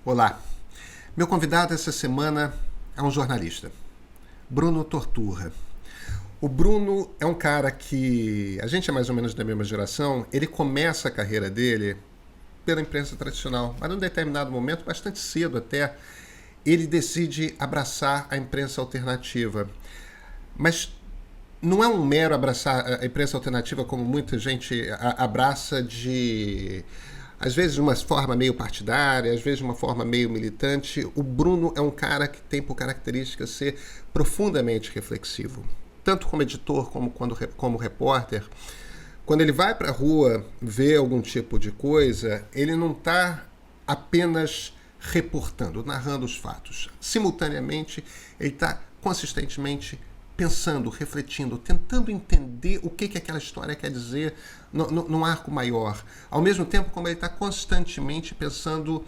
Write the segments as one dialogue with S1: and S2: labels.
S1: Olá, meu convidado essa semana é um jornalista, Bruno Torturra. O Bruno é um cara que, a gente é mais ou menos da mesma geração, ele começa a carreira dele pela imprensa tradicional, mas num determinado momento, bastante cedo até, ele decide abraçar a imprensa alternativa. Mas não é um mero abraçar a imprensa alternativa como muita gente abraça às vezes de uma forma meio partidária, às vezes de uma forma meio militante. O Bruno é um cara que tem por característica ser profundamente reflexivo, tanto como editor como repórter. Quando ele vai para a rua ver algum tipo de coisa, ele não está apenas reportando, narrando os fatos. Simultaneamente, ele está consistentemente pensando, refletindo, tentando entender o que aquela história quer dizer num arco maior. Ao mesmo tempo, como ele está constantemente pensando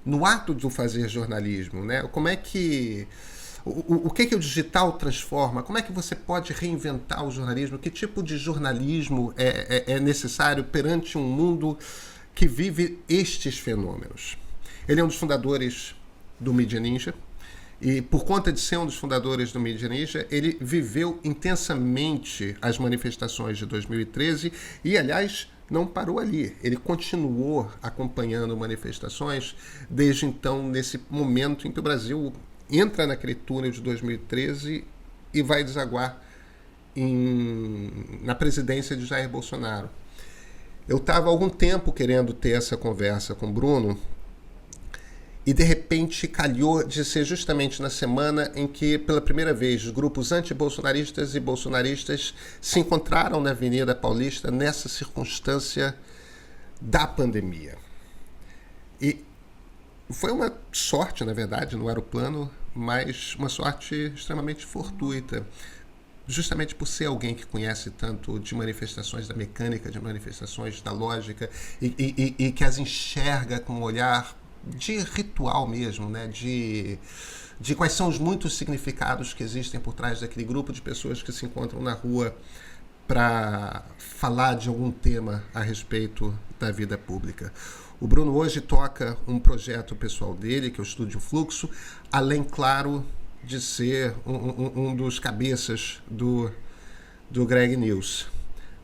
S1: no ato de fazer jornalismo, né? Como é que o que o digital transforma? Como é que você pode reinventar o jornalismo? Que tipo de jornalismo é necessário perante um mundo que vive estes fenômenos? Ele é um dos fundadores do Mídia Ninja e, por conta de ser um dos fundadores do Mídia Ninja, ele viveu intensamente as manifestações de 2013 e, aliás, não parou ali. Ele continuou acompanhando manifestações desde então, nesse momento em que o Brasil entra naquele túnel de 2013 e vai desaguar na presidência de Jair Bolsonaro. Eu estava há algum tempo querendo ter essa conversa com o Bruno e, de repente, calhou de ser justamente na semana em que, pela primeira vez, os grupos anti-bolsonaristas e bolsonaristas se encontraram na Avenida Paulista nessa circunstância da pandemia. E foi uma sorte, na verdade, não era o plano, mas uma sorte extremamente fortuita, justamente por ser alguém que conhece tanto de manifestações da mecânica, de manifestações da lógica, e que as enxerga com um olhar de ritual mesmo, né? De quais são os muitos significados que existem por trás daquele grupo de pessoas que se encontram na rua para falar de algum tema a respeito da vida pública. O Bruno hoje toca um projeto pessoal dele, que é o Estúdio Fluxo, além, claro, de ser um dos cabeças do Greg News.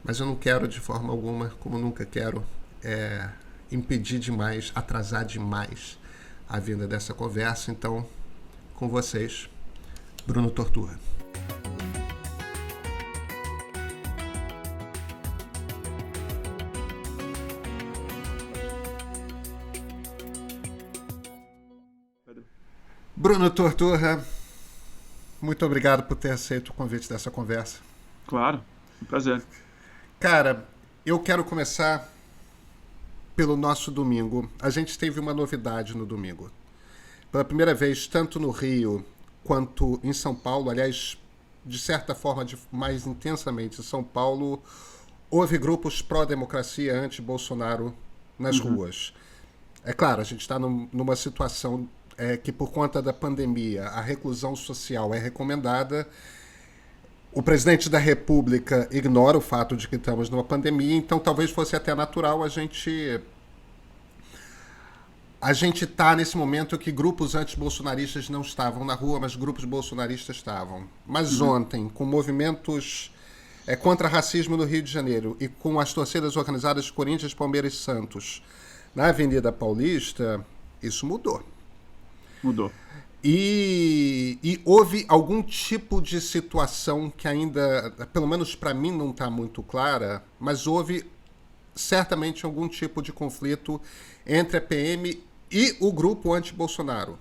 S1: Mas eu não quero, de forma alguma, como nunca quero, impedir demais, atrasar demais a vinda dessa conversa. Então, com vocês, Bruno Torturra. Bruno Torturra, muito obrigado por ter aceito o convite dessa conversa.
S2: Claro, um prazer.
S1: Cara, eu quero começar pelo nosso domingo. A gente teve uma novidade no domingo. Pela primeira vez, tanto no Rio quanto em São Paulo, aliás, de certa forma, mais intensamente em São Paulo, houve grupos pró-democracia, anti-Bolsonaro nas ruas. É claro, a gente está numa situação que, por conta da pandemia, a reclusão social é recomendada. O presidente da República ignora o fato de que estamos numa pandemia, então talvez fosse até natural a gente tá nesse momento que grupos anti-bolsonaristas não estavam na rua, mas grupos bolsonaristas estavam. Mas ontem, com movimentos contra racismo no Rio de Janeiro e com as torcidas organizadas de Corinthians, Palmeiras e Santos na Avenida Paulista, isso mudou.
S2: Mudou.
S1: E houve algum tipo de situação que ainda, pelo menos para mim, não está muito clara, mas houve certamente algum tipo de conflito entre a PM e o grupo anti-Bolsonaro.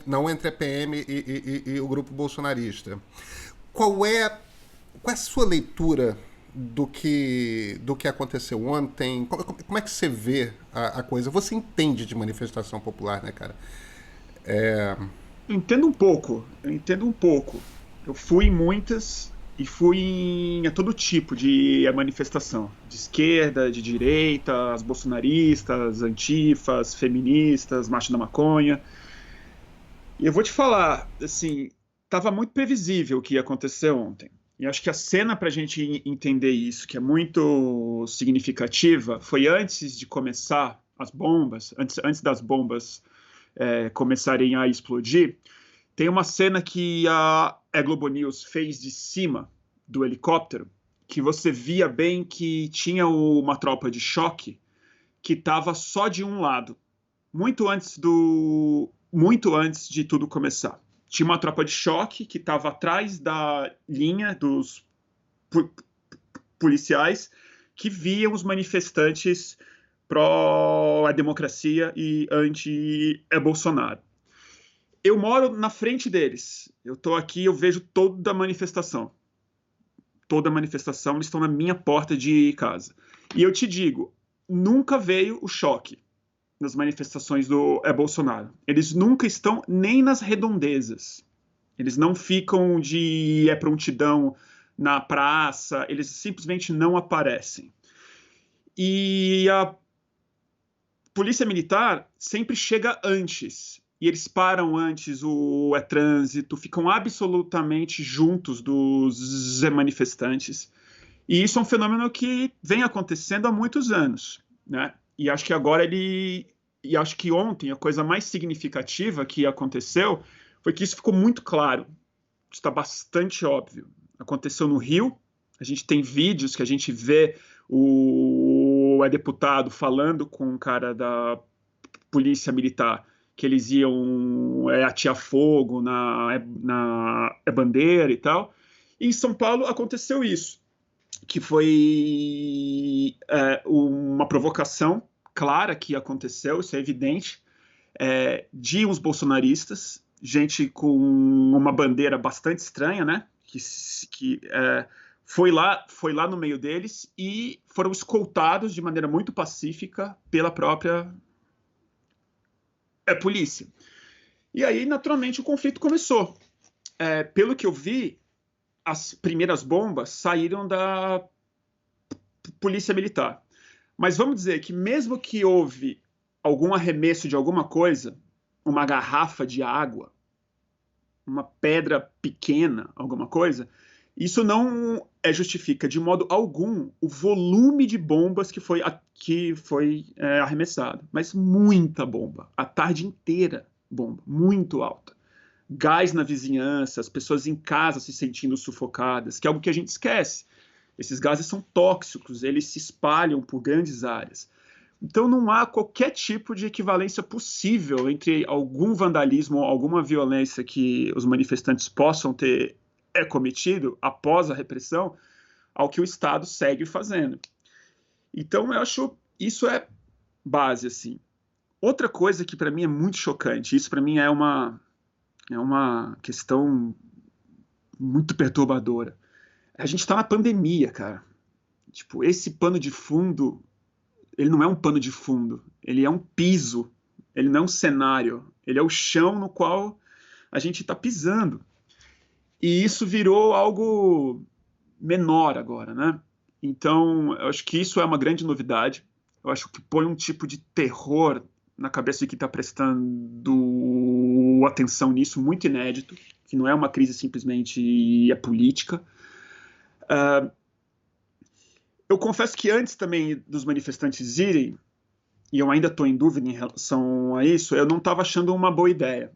S1: Não entre a PM e o grupo bolsonarista. Qual é a sua leitura do que aconteceu ontem? Como é que você vê a coisa? Você entende de manifestação popular, né, cara?
S2: Eu entendo um pouco. Eu fui em muitas e fui a todo tipo de manifestação. De esquerda, de direita, as bolsonaristas, antifas, feministas, marcha da maconha. E eu vou te falar, assim, estava muito previsível o que ia acontecer ontem. E acho que a cena para a gente entender isso, que é muito significativa, foi antes de começar as bombas, antes das bombas começarem a explodir, tem uma cena que a Globo News fez de cima do helicóptero, que você via bem que tinha uma tropa de choque que estava só de um lado, muito antes de tudo começar. Tinha uma tropa de choque que estava atrás da linha dos policiais que viam os manifestantes pró-democracia e anti-Bolsonaro. Eu moro na frente deles. Eu estou aqui, eu vejo toda a manifestação. Toda a manifestação, eles estão na minha porta de casa. E eu te digo, nunca veio o choque nas manifestações do Bolsonaro. Eles nunca estão nem nas redondezas. Eles não ficam de prontidão na praça, eles simplesmente não aparecem. E a polícia militar sempre chega antes. E eles param antes o trânsito, ficam absolutamente juntos dos manifestantes. E isso é um fenômeno que vem acontecendo há muitos anos, né? E acho que agora e acho que ontem a coisa mais significativa que aconteceu foi que isso ficou muito claro. Está bastante óbvio. Aconteceu no Rio, a gente tem vídeos que a gente vê o deputado falando com um cara da polícia militar que eles iam atear fogo na bandeira e tal. E em São Paulo aconteceu isso, que foi uma provocação clara que aconteceu, isso é evidente, de uns bolsonaristas, gente com uma bandeira bastante estranha, né? Que foi lá no meio deles e foram escoltados de maneira muito pacífica pela própria polícia. E aí, naturalmente, o conflito começou. Pelo que eu vi, as primeiras bombas saíram da polícia militar. Mas vamos dizer que mesmo que houve algum arremesso de alguma coisa, uma garrafa de água, uma pedra pequena, alguma coisa, isso não justifica de modo algum o volume de bombas que foi arremessado. Mas muita bomba, a tarde inteira bomba, muito alta. Gás na vizinhança, as pessoas em casa se sentindo sufocadas, que é algo que a gente esquece. Esses gases são tóxicos, eles se espalham por grandes áreas. Então não há qualquer tipo de equivalência possível entre algum vandalismo ou alguma violência que os manifestantes possam ter cometido após a repressão ao que o Estado segue fazendo. Então eu acho isso é base, assim. Outra coisa que para mim é muito chocante, isso para mim é uma questão muito perturbadora. A gente está na pandemia, cara. Tipo, esse pano de fundo, ele não é um pano de fundo, ele é um piso, ele não é um cenário, ele é o chão no qual a gente está pisando. E isso virou algo menor agora, né? Então, eu acho que isso é uma grande novidade. Eu acho que põe um tipo de terror na cabeça de quem está prestando atenção nisso, muito inédito, que não é uma crise simplesmente política. Eu confesso que antes também dos manifestantes irem, e eu ainda estou em dúvida em relação a isso, eu não estava achando uma boa ideia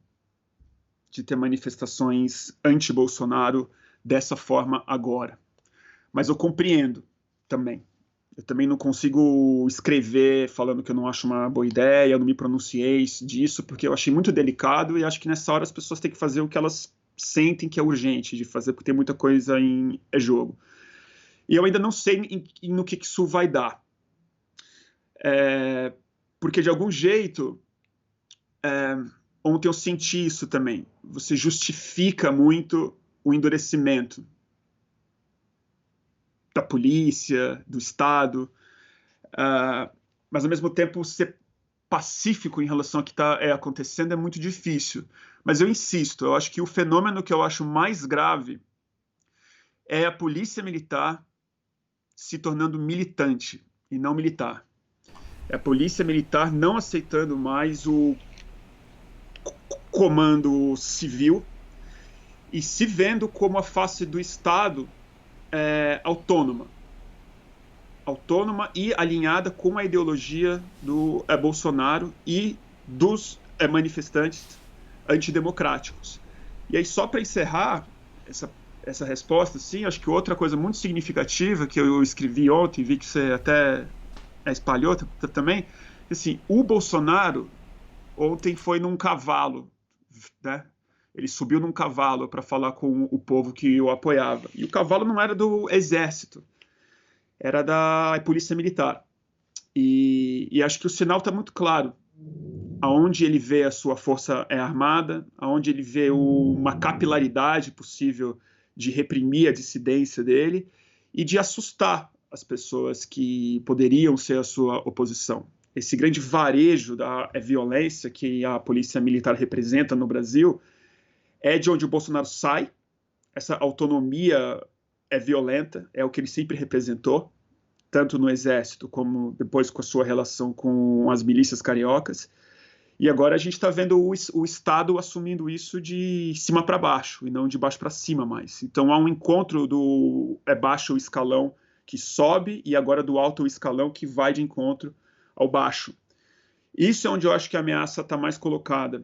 S2: de ter manifestações anti-Bolsonaro dessa forma agora. Mas eu compreendo também. Eu também não consigo escrever falando que eu não acho uma boa ideia, eu não me pronunciei disso, porque eu achei muito delicado e acho que nessa hora as pessoas têm que fazer o que elas sentem que é urgente de fazer, porque tem muita coisa em jogo. E eu ainda não sei no que isso vai dar. Porque, de algum jeito, ontem eu senti isso também. Você justifica muito o endurecimento da polícia, do Estado, mas, ao mesmo tempo, ser pacífico em relação ao que está acontecendo é muito difícil. Mas eu insisto, eu acho que o fenômeno que eu acho mais grave é a polícia militar se tornando militante e não militar. É a polícia militar não aceitando mais o comando civil e se vendo como a face do Estado autônoma e alinhada com a ideologia do Bolsonaro e dos manifestantes antidemocráticos. E aí, só para encerrar essa resposta, assim, acho que outra coisa muito significativa que eu escrevi ontem, vi que você até espalhou também, assim, o Bolsonaro ontem foi num cavalo, né? Ele subiu num cavalo para falar com o povo que o apoiava. E o cavalo não era do exército, era da polícia militar. E acho que o sinal está muito claro. Aonde ele vê a sua força armada, aonde ele vê uma capilaridade possível de reprimir a dissidência dele e de assustar as pessoas que poderiam ser a sua oposição. Esse grande varejo da violência que a polícia militar representa no Brasil é de onde o Bolsonaro sai. Essa autonomia violenta, é o que ele sempre representou, tanto no Exército como depois com a sua relação com as milícias cariocas. E agora a gente está vendo o Estado assumindo isso de cima para baixo e não de baixo para cima mais. Então há um encontro do baixo escalão que sobe e agora do alto escalão que vai de encontro ao baixo. Isso é onde eu acho que a ameaça está mais colocada.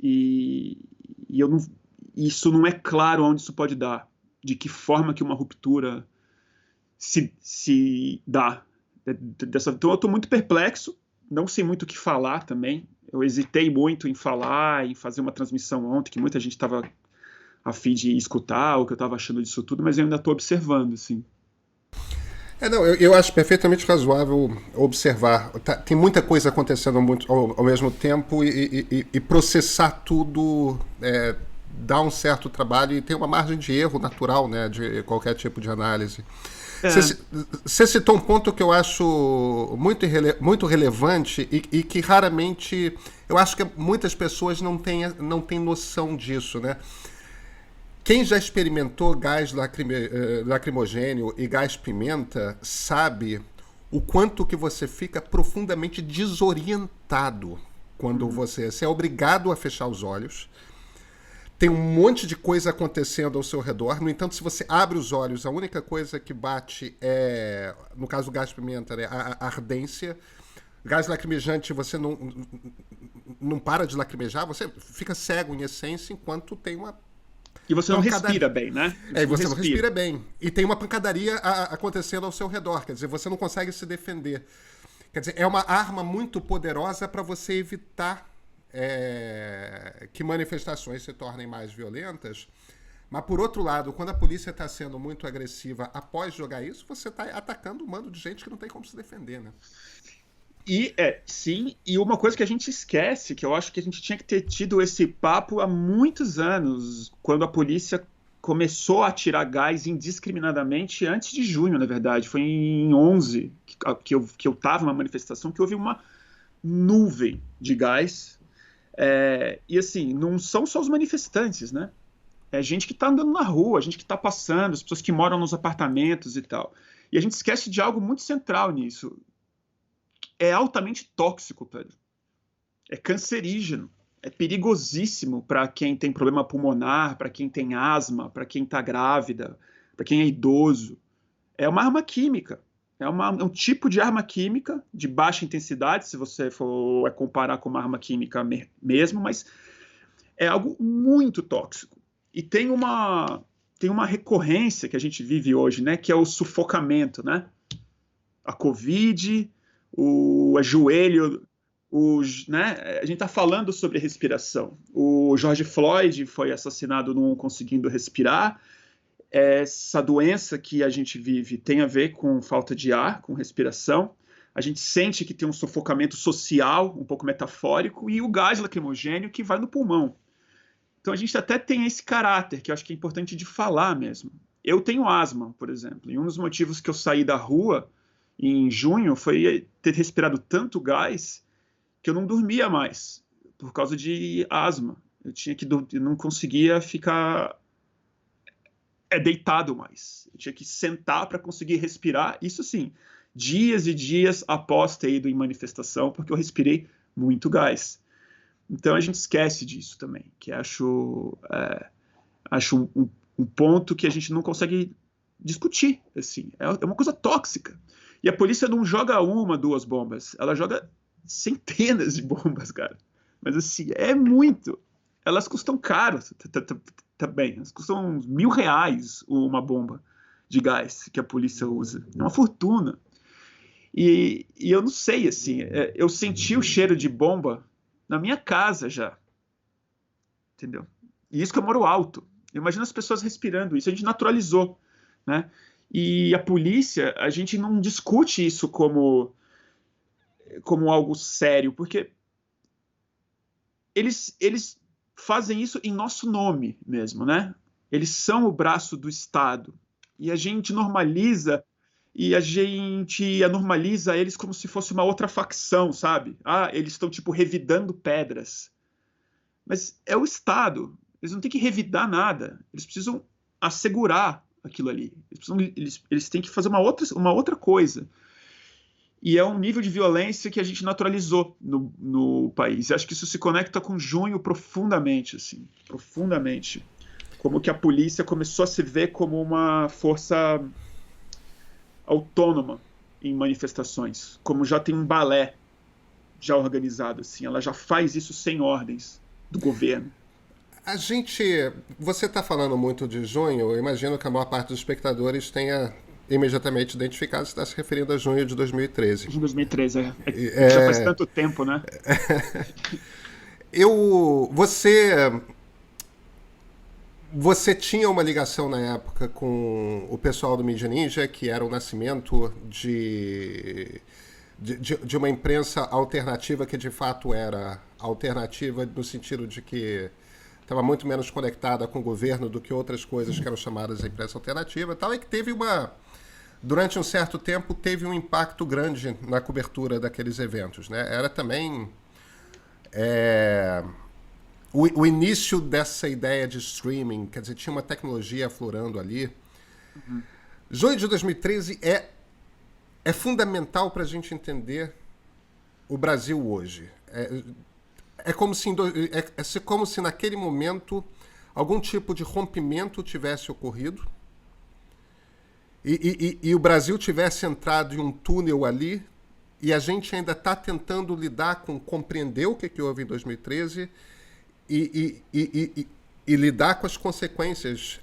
S2: E isso não é claro onde isso pode dar, de que forma que uma ruptura se dá. Então eu estou muito perplexo, não sei muito o que falar também. Eu hesitei muito em falar, em fazer uma transmissão ontem, que muita gente estava a fim de escutar o que eu estava achando disso tudo, mas eu ainda estou observando, assim.
S1: Não, eu acho perfeitamente razoável observar. Tem muita coisa acontecendo ao mesmo tempo e processar tudo dá um certo trabalho e tem uma margem de erro natural, né, de qualquer tipo de análise. Você citou um ponto que eu acho muito relevante e que raramente, eu acho que muitas pessoas não têm noção disso, né? Quem já experimentou gás lacrimogêneo e gás pimenta sabe o quanto que você fica profundamente desorientado quando você é obrigado a fechar os olhos. Tem um monte de coisa acontecendo ao seu redor. No entanto, se você abre os olhos, a única coisa que bate é, no caso do gás pimenta, né, a ardência. Gás lacrimejante, você não para de lacrimejar, você fica cego em essência enquanto tem uma...
S2: E você não respira bem, né?
S1: E você não respira bem. E tem uma pancadaria acontecendo ao seu redor. Quer dizer, você não consegue se defender. Quer dizer, é uma arma muito poderosa para você evitar que manifestações se tornem mais violentas. Mas, por outro lado, quando a polícia está sendo muito agressiva após jogar isso, você está atacando um bando de gente que não tem como se defender, né?
S2: Sim, e uma coisa que a gente esquece, que eu acho que a gente tinha que ter tido esse papo há muitos anos, quando a polícia começou a atirar gás indiscriminadamente antes de junho, na verdade. Foi em 11 que eu estava numa manifestação que houve uma nuvem de gás. E assim, não são só os manifestantes, né? É gente que está andando na rua, gente que está passando, as pessoas que moram nos apartamentos e tal. E a gente esquece de algo muito central nisso. É altamente tóxico, Pedro. É cancerígeno. É perigosíssimo para quem tem problema pulmonar, para quem tem asma, para quem está grávida, para quem é idoso. É uma arma química. É um tipo de arma química de baixa intensidade, se você for comparar com uma arma química mesmo, mas é algo muito tóxico. E tem uma recorrência que a gente vive hoje, né, que é o sufocamento, né? A Covid, o ajoelho, né? A gente está falando sobre respiração. O George Floyd foi assassinado não conseguindo respirar. Essa doença que a gente vive tem a ver com falta de ar, com respiração. A gente sente que tem um sufocamento social, um pouco metafórico, e o gás lacrimogênio que vai no pulmão. Então a gente até tem esse caráter, que eu acho que é importante de falar mesmo. Eu tenho asma, por exemplo, e um dos motivos que eu saí da rua em junho foi ter respirado tanto gás que eu não dormia mais, por causa de asma. Eu não conseguia ficar deitado mais. Eu tinha que sentar para conseguir respirar. Isso sim, dias e dias após ter ido em manifestação, porque eu respirei muito gás. Então a gente esquece disso também, que acho um ponto que a gente não consegue discutir. Assim. É uma coisa tóxica. E a polícia não joga uma, duas bombas, ela joga centenas de bombas, cara. mas assim, é muito. Elas custam caro também. Elas custam uns R$ 1.000 uma bomba de gás que a polícia usa. É uma fortuna. E eu não sei, assim, eu senti o cheiro de bomba na minha casa já. Entendeu? E isso que eu moro alto. Imagina as pessoas respirando isso. A gente naturalizou, né? E a polícia, a gente não discute isso como algo sério, porque eles fazem isso em nosso nome mesmo, né? Eles são o braço do Estado. E a gente normaliza eles como se fosse uma outra facção, sabe? Ah, eles estão, tipo, revidando pedras. Mas é o Estado. Eles não têm que revidar nada. Eles precisam assegurar aquilo ali. Eles têm que fazer uma outra coisa. E é um nível de violência que a gente naturalizou no país. E acho que isso se conecta com junho profundamente, assim. Profundamente. Como que a polícia começou a se ver como uma força autônoma em manifestações, como já tem um balé já organizado, assim, ela já faz isso sem ordens do governo.
S1: Você está falando muito de junho, eu imagino que a maior parte dos espectadores tenha imediatamente identificado, você está se referindo a junho de 2013.
S2: De 2013, já faz tanto tempo, né?
S1: Você tinha uma ligação na época com o pessoal do Mídia Ninja, que era o nascimento de uma imprensa alternativa, que de fato era alternativa no sentido de que estava muito menos conectada com o governo do que outras coisas que eram chamadas de imprensa alternativa e tal, e que durante um certo tempo, teve um impacto grande na cobertura daqueles eventos, né? Era também o início dessa ideia de streaming, quer dizer, tinha uma tecnologia aflorando ali. Uhum. Junho de 2013 é fundamental para a gente entender o Brasil hoje. É como se naquele momento algum tipo de rompimento tivesse ocorrido e o Brasil tivesse entrado em um túnel ali e a gente ainda está tentando compreender o que houve em 2013 e lidar com as consequências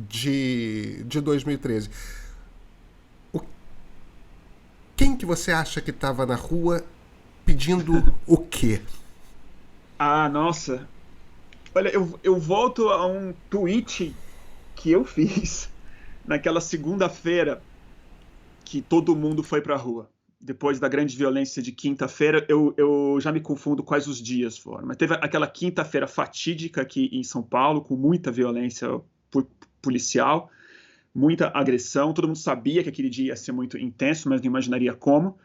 S1: de 2013. Quem que você acha que estava na rua pedindo o quê?
S2: Ah, nossa. Olha, eu volto a um tweet que eu fiz naquela segunda-feira que todo mundo foi para a rua. Depois da grande violência de quinta-feira, eu já me confundo quais os dias foram. Mas teve aquela quinta-feira fatídica aqui em São Paulo, com muita violência policial, muita agressão. Todo mundo sabia que aquele dia ia ser muito intenso, mas não imaginaria como.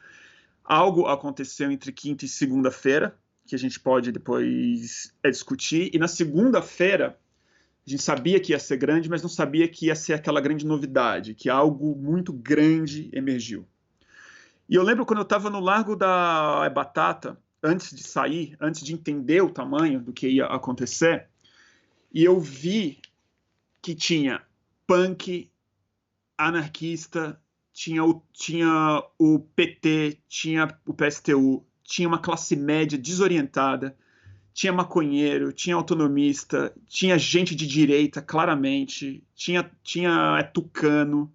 S2: Algo aconteceu entre quinta e segunda-feira, que a gente pode depois discutir. E na segunda-feira, a gente sabia que ia ser grande, mas não sabia que ia ser aquela grande novidade, que algo muito grande emergiu. E eu lembro quando eu estava no Largo da Batata, antes de sair, antes de entender o tamanho do que ia acontecer, e eu vi que tinha punk, anarquista, tinha o PT, tinha o PSTU, tinha uma classe média desorientada, tinha maconheiro, tinha autonomista, tinha gente de direita, claramente, tinha tucano,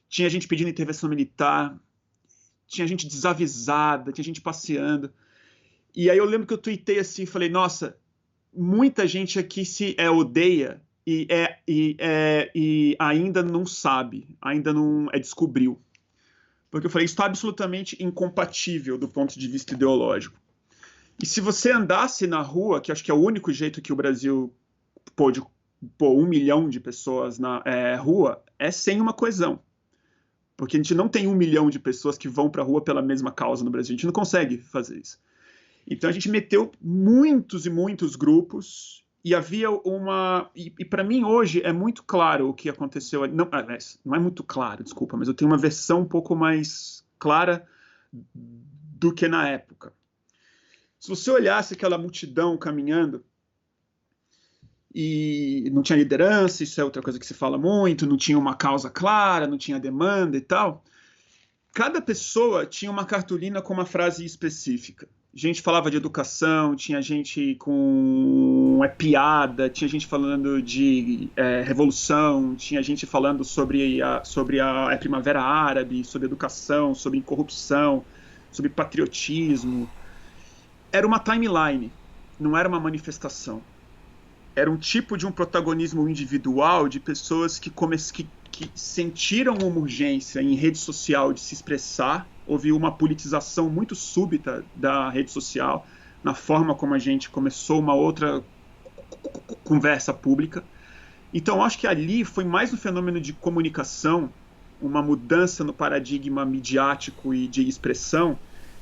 S2: tinha gente pedindo intervenção militar, tinha gente desavisada, tinha gente passeando. E aí eu lembro que eu tuitei assim, falei, nossa, muita gente aqui se odeia e ainda não sabe, ainda não descobriu. Porque eu falei, isso está absolutamente incompatível do ponto de vista ideológico. E se você andasse na rua, que acho que é o único jeito que o Brasil pôde pôr 1 milhão de pessoas na rua, é sem uma coesão. Porque a gente não tem 1 milhão de pessoas que vão para a rua pela mesma causa no Brasil. A gente não consegue fazer isso. Então a gente meteu muitos e muitos grupos e havia uma... E para mim hoje é muito claro o que aconteceu. Não é muito claro, desculpa, mas eu tenho uma versão um pouco mais clara do que na época. Se você olhasse aquela multidão caminhando e não tinha liderança, isso é outra coisa que se fala muito, não tinha uma causa clara, não tinha demanda e tal, cada pessoa tinha uma cartolina com uma frase específica. gente falava de educação, tinha gente com piada, tinha gente falando de revolução, tinha gente falando sobre a Primavera Árabe, sobre educação, sobre corrupção, sobre patriotismo. Era uma timeline, não era uma manifestação. Era um tipo de um protagonismo individual de pessoas que sentiram uma urgência em rede social de se expressar. Houve uma politização muito súbita da rede social, na forma como a gente começou uma outra conversa pública. Então, acho que ali foi mais um fenômeno de comunicação, uma mudança no paradigma midiático e de expressão,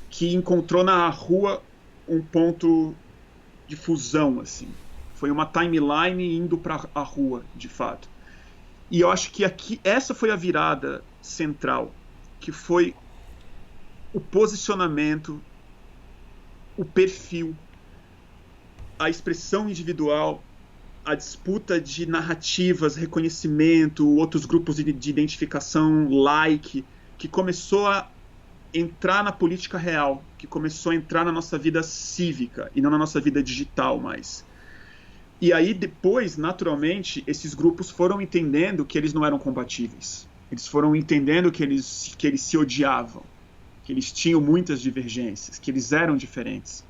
S2: que encontrou na rua um ponto de fusão, assim. Foi uma timeline indo para a rua, de fato. E eu acho que aqui essa foi a virada central, que foi o posicionamento, o perfil, a expressão individual, a disputa de narrativas, reconhecimento, outros grupos de identificação, que começou a entrar na política real, que começou a entrar na nossa vida cívica e não na nossa vida digital mais. E aí depois, naturalmente, esses grupos foram entendendo que eles não eram compatíveis. Eles foram entendendo que eles se odiavam, que eles tinham muitas divergências, que eles eram diferentes.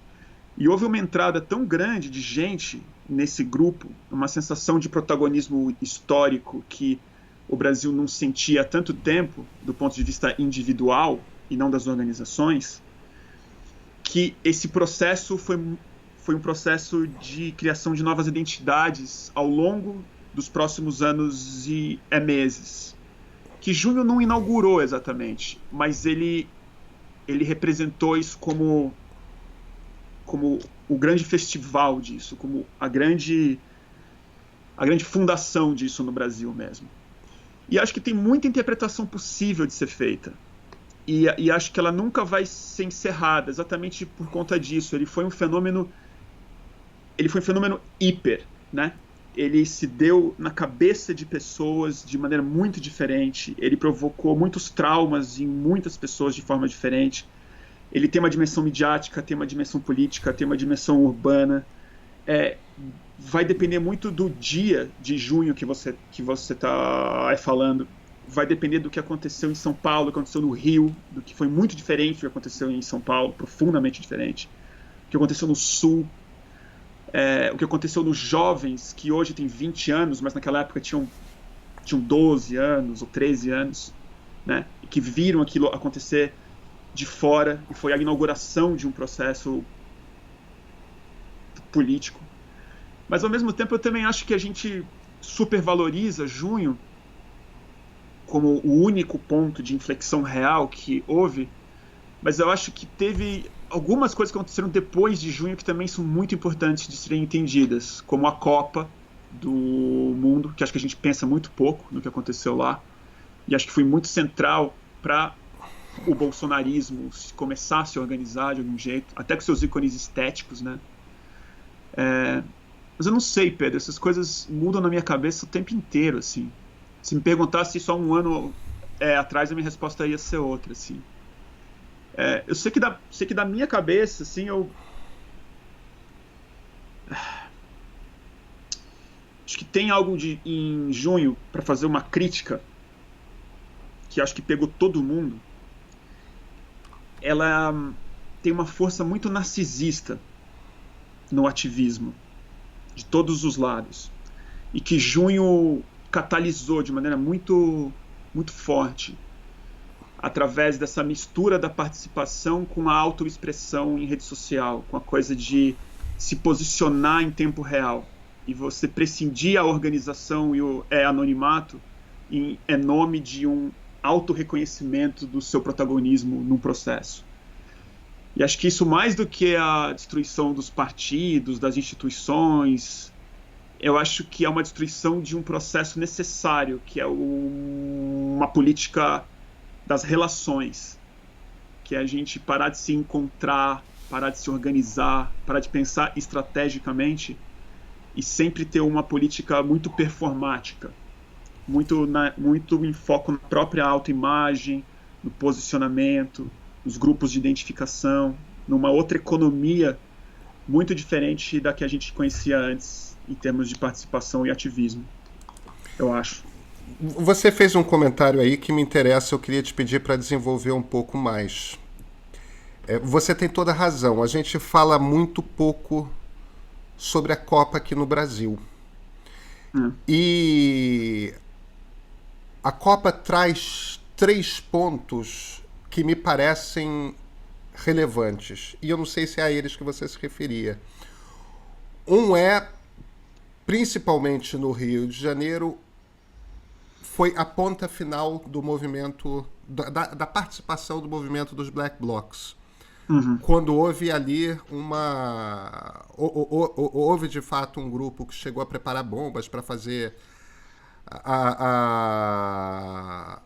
S2: E houve uma entrada tão grande de gente nesse grupo, uma sensação de protagonismo histórico que o Brasil não sentia há tanto tempo, do ponto de vista individual e não das organizações, que esse processo foi um processo de criação de novas identidades ao longo dos próximos anos e meses. Que junho não inaugurou exatamente, mas ele representou isso como o grande festival disso, como a grande fundação disso no Brasil mesmo. E acho que tem muita interpretação possível de ser feita. E acho que ela nunca vai ser encerrada, exatamente por conta disso. Ele foi um fenômeno hiper, né? Ele se deu na cabeça de pessoas de maneira muito diferente. Ele provocou muitos traumas em muitas pessoas de forma diferente. Ele tem uma dimensão midiática, tem uma dimensão política, tem uma dimensão urbana. Vai depender muito do dia de junho que você está falando. Vai depender do que aconteceu em São Paulo, do que aconteceu no Rio, do que foi muito diferente do que aconteceu em São Paulo, profundamente diferente. O que aconteceu no Sul. O que aconteceu nos jovens, que hoje têm 20 anos, mas naquela época tinham 12 anos ou 13 anos, né? E que viram aquilo acontecer de fora, e foi a inauguração de um processo político. Mas, ao mesmo tempo, eu também acho que a gente supervaloriza junho como o único ponto de inflexão real que houve, mas eu acho que teve algumas coisas que aconteceram depois de junho que também são muito importantes de serem entendidas, como a Copa do Mundo, que acho que a gente pensa muito pouco no que aconteceu lá, e acho que foi muito central para o bolsonarismo começar a se organizar de algum jeito, até com seus ícones estéticos, né? Mas eu não sei, Pedro, essas coisas mudam na minha cabeça o tempo inteiro, assim. Se me perguntasse só um ano atrás, a minha resposta ia ser outra, assim. Eu sei que da minha cabeça, assim, acho que tem algo em junho para fazer uma crítica que acho que pegou todo mundo. Ela tem uma força muito narcisista no ativismo, de todos os lados, e que junho catalisou de maneira muito, muito forte, através dessa mistura da participação com a autoexpressão em rede social, com a coisa de se posicionar em tempo real, e você prescindir a organização e o anonimato em nome de um autorreconhecimento do seu protagonismo num processo. E acho que isso, mais do que a destruição dos partidos, das instituições, eu acho que é uma destruição de um processo necessário, que é uma política das relações, que é a gente parar de se encontrar, parar de se organizar, parar de pensar estrategicamente e sempre ter uma política muito performática, muito em foco na própria autoimagem, no posicionamento, nos grupos de identificação, numa outra economia muito diferente da que a gente conhecia antes em termos de participação e ativismo, eu acho.
S1: Você fez um comentário aí que me interessa, eu queria te pedir para desenvolver um pouco mais. Você tem toda a razão, a gente fala muito pouco sobre a Copa aqui no Brasil. E a Copa traz 3 pontos que me parecem relevantes, e eu não sei se é a eles que você se referia. Um é, principalmente no Rio de Janeiro, foi a ponta final do movimento, da participação do movimento dos Black Blocs. Quando houve ali houve de fato um grupo que chegou a preparar bombas para fazer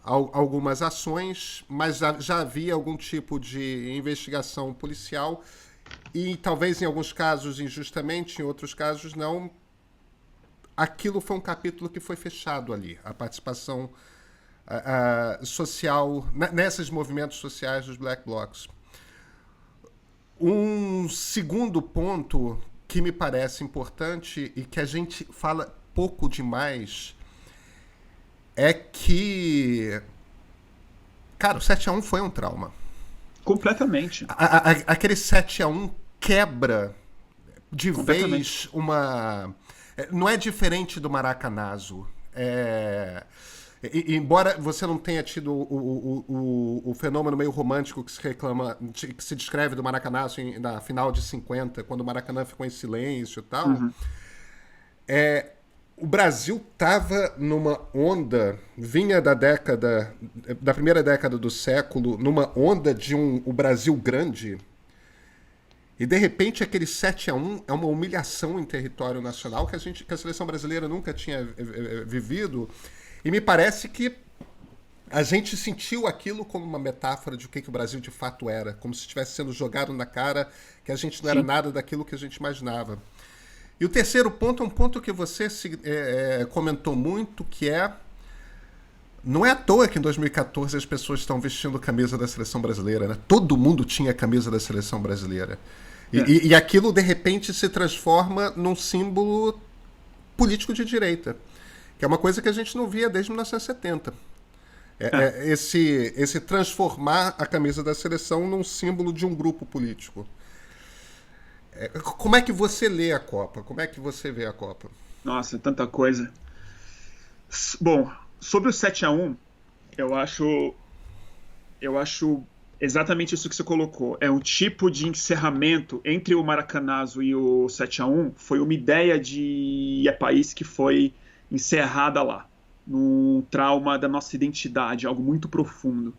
S1: algumas ações, mas já havia algum tipo de investigação policial e talvez em alguns casos injustamente, em outros casos não. Aquilo foi um capítulo que foi fechado ali, a participação social nesses movimentos sociais dos Black Blocs. Um segundo ponto que me parece importante e que a gente fala pouco demais é que, cara, o 7-1 foi um trauma.
S2: Completamente.
S1: Aquele 7-1 quebra de vez uma... Não é diferente do Maracanazo. Embora você não tenha tido o fenômeno meio romântico que se reclama, que se descreve do Maracanazo na final de 50, quando o Maracanã ficou em silêncio e tal, o Brasil estava numa onda, vinha da primeira década do século, numa onda de o Brasil grande, e de repente aquele 7-1 é uma humilhação em território nacional que a seleção brasileira nunca tinha vivido. E me parece que a gente sentiu aquilo como uma metáfora de o que o Brasil de fato era, como se estivesse sendo jogado na cara que a gente não era nada daquilo que a gente imaginava. E o terceiro ponto é um ponto que você comentou muito, que não é à toa que em 2014 as pessoas estão vestindo camisa da seleção brasileira, né? Todo mundo tinha a camisa da seleção brasileira. E aquilo, de repente, se transforma num símbolo político de direita, que é uma coisa que a gente não via desde 1970. Esse transformar a camisa da seleção num símbolo de um grupo político. Como é que você lê a Copa? Como é que você vê a Copa?
S2: Nossa, tanta coisa. Bom, sobre o 7-1, eu acho exatamente isso que você colocou. É um tipo de encerramento entre o Maracanazo e o 7-1. Foi uma ideia de país que foi encerrada lá, num trauma da nossa identidade, algo muito profundo.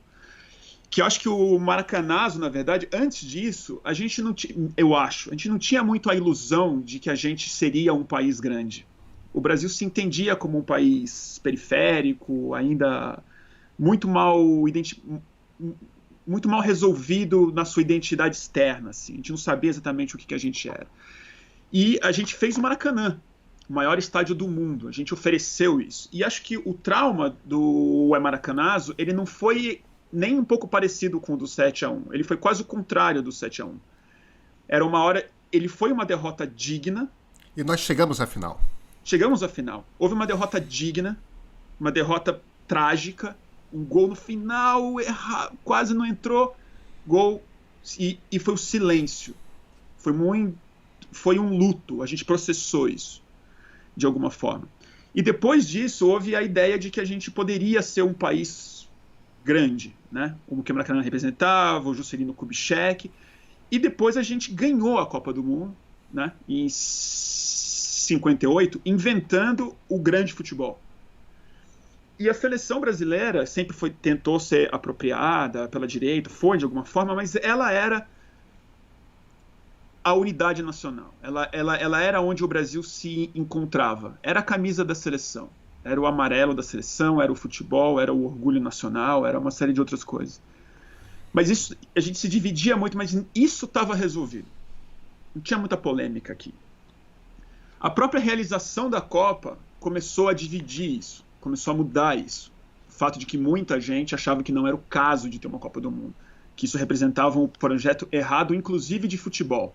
S2: Que eu acho que o Maracanazo, na verdade, antes disso, a gente não tinha muito a ilusão de que a gente seria um país grande. O Brasil se entendia como um país periférico, ainda muito mal resolvido na sua identidade externa. Assim. A gente não sabia exatamente o que a gente era. E a gente fez o Maracanã, o maior estádio do mundo. A gente ofereceu isso. E acho que o trauma do Maracanazo, ele não foi nem um pouco parecido com o do 7-1. Ele foi quase o contrário do 7-1. Ele foi uma derrota digna.
S1: E nós chegamos à final.
S2: Chegamos à final. Houve uma derrota digna, uma derrota trágica, um gol no final, quase não entrou, gol, e foi o silêncio. Foi um luto, a gente processou isso, de alguma forma. E depois disso, houve a ideia de que a gente poderia ser um país grande, né? Como que o Maracanã representava, o Juscelino Kubitschek, e depois a gente ganhou a Copa do Mundo, né? Em 58, inventando o grande futebol. E a seleção brasileira sempre tentou ser apropriada pela direita, foi de alguma forma, mas ela era a unidade nacional. Ela era onde o Brasil se encontrava. Era a camisa da seleção. Era o amarelo da seleção, era o futebol, era o orgulho nacional, era uma série de outras coisas. Mas isso, a gente se dividia muito, mas isso estava resolvido. Não tinha muita polêmica aqui. A própria realização da Copa começou a dividir isso, começou a mudar isso. O fato de que muita gente achava que não era o caso de ter uma Copa do Mundo, que isso representava um projeto errado, inclusive de futebol.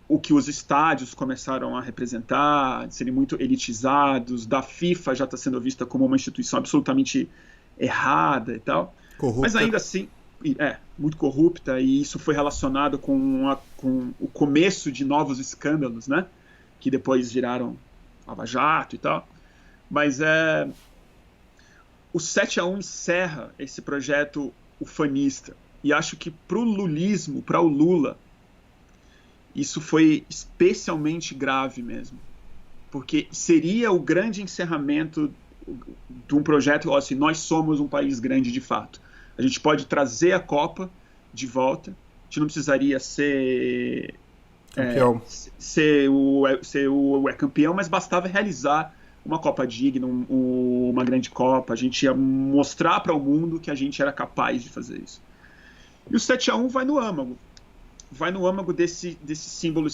S2: O que os estádios começaram a representar, de serem muito elitizados, da FIFA já está sendo vista como uma instituição absolutamente errada e tal.
S1: Corrupta.
S2: Mas ainda assim, muito corrupta, e isso foi relacionado com o começo de novos escândalos, né? Que depois viraram Lava Jato e tal. Mas o 7-1 encerra esse projeto ufanista. E acho que para o lulismo, para o Lula, isso foi especialmente grave mesmo. Porque seria o grande encerramento de um projeto, assim, nós somos um país grande de fato. A gente pode trazer a Copa de volta, a gente não precisaria ser campeão, ser campeão, mas bastava realizar uma Copa digna, uma grande Copa. A gente ia mostrar para o mundo que a gente era capaz de fazer isso. E o 7-1 vai no âmago desse símbolo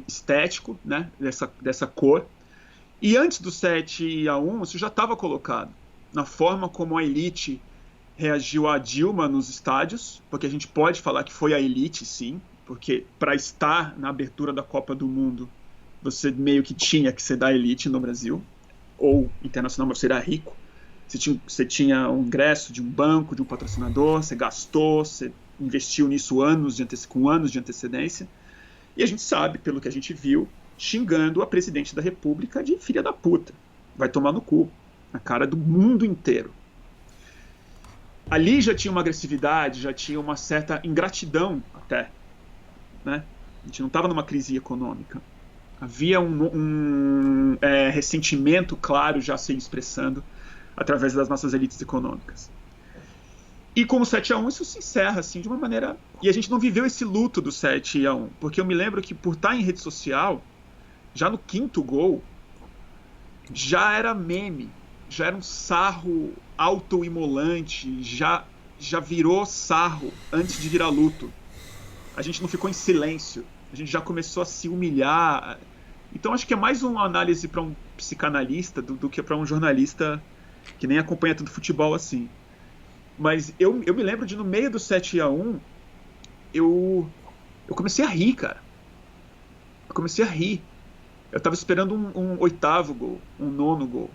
S2: estético, né? dessa cor. E antes do 7-1, isso já estava colocado na forma como a elite reagiu a Dilma nos estádios, porque a gente pode falar que foi a elite, sim, porque para estar na abertura da Copa do Mundo, você meio que tinha que ser da elite no Brasil, ou internacional, mas você era rico. Você tinha um ingresso de um banco, de um patrocinador, você gastou, você investiu nisso com anos de antecedência. E a gente sabe, pelo que a gente viu, xingando a presidente da República de filha da puta. Vai tomar no cu, na cara do mundo inteiro. Ali já tinha uma agressividade, já tinha uma certa ingratidão até, né? A gente não estava numa crise econômica. Havia um ressentimento claro já se expressando através das nossas elites econômicas. E com o 7-1 isso se encerra assim, de uma maneira... E a gente não viveu esse luto do 7-1, porque eu me lembro que por estar em rede social, já no 5º gol, já era meme, já era um sarro autoimolante, já virou sarro antes de virar luto. A gente não ficou em silêncio, a gente já começou a se humilhar. Então acho que é mais uma análise para um psicanalista do que para um jornalista que nem acompanha tanto futebol assim. Mas eu me lembro de, no meio do 7-1, eu comecei a rir, cara. Eu comecei a rir. Eu tava esperando um 8º gol, um 9º gol.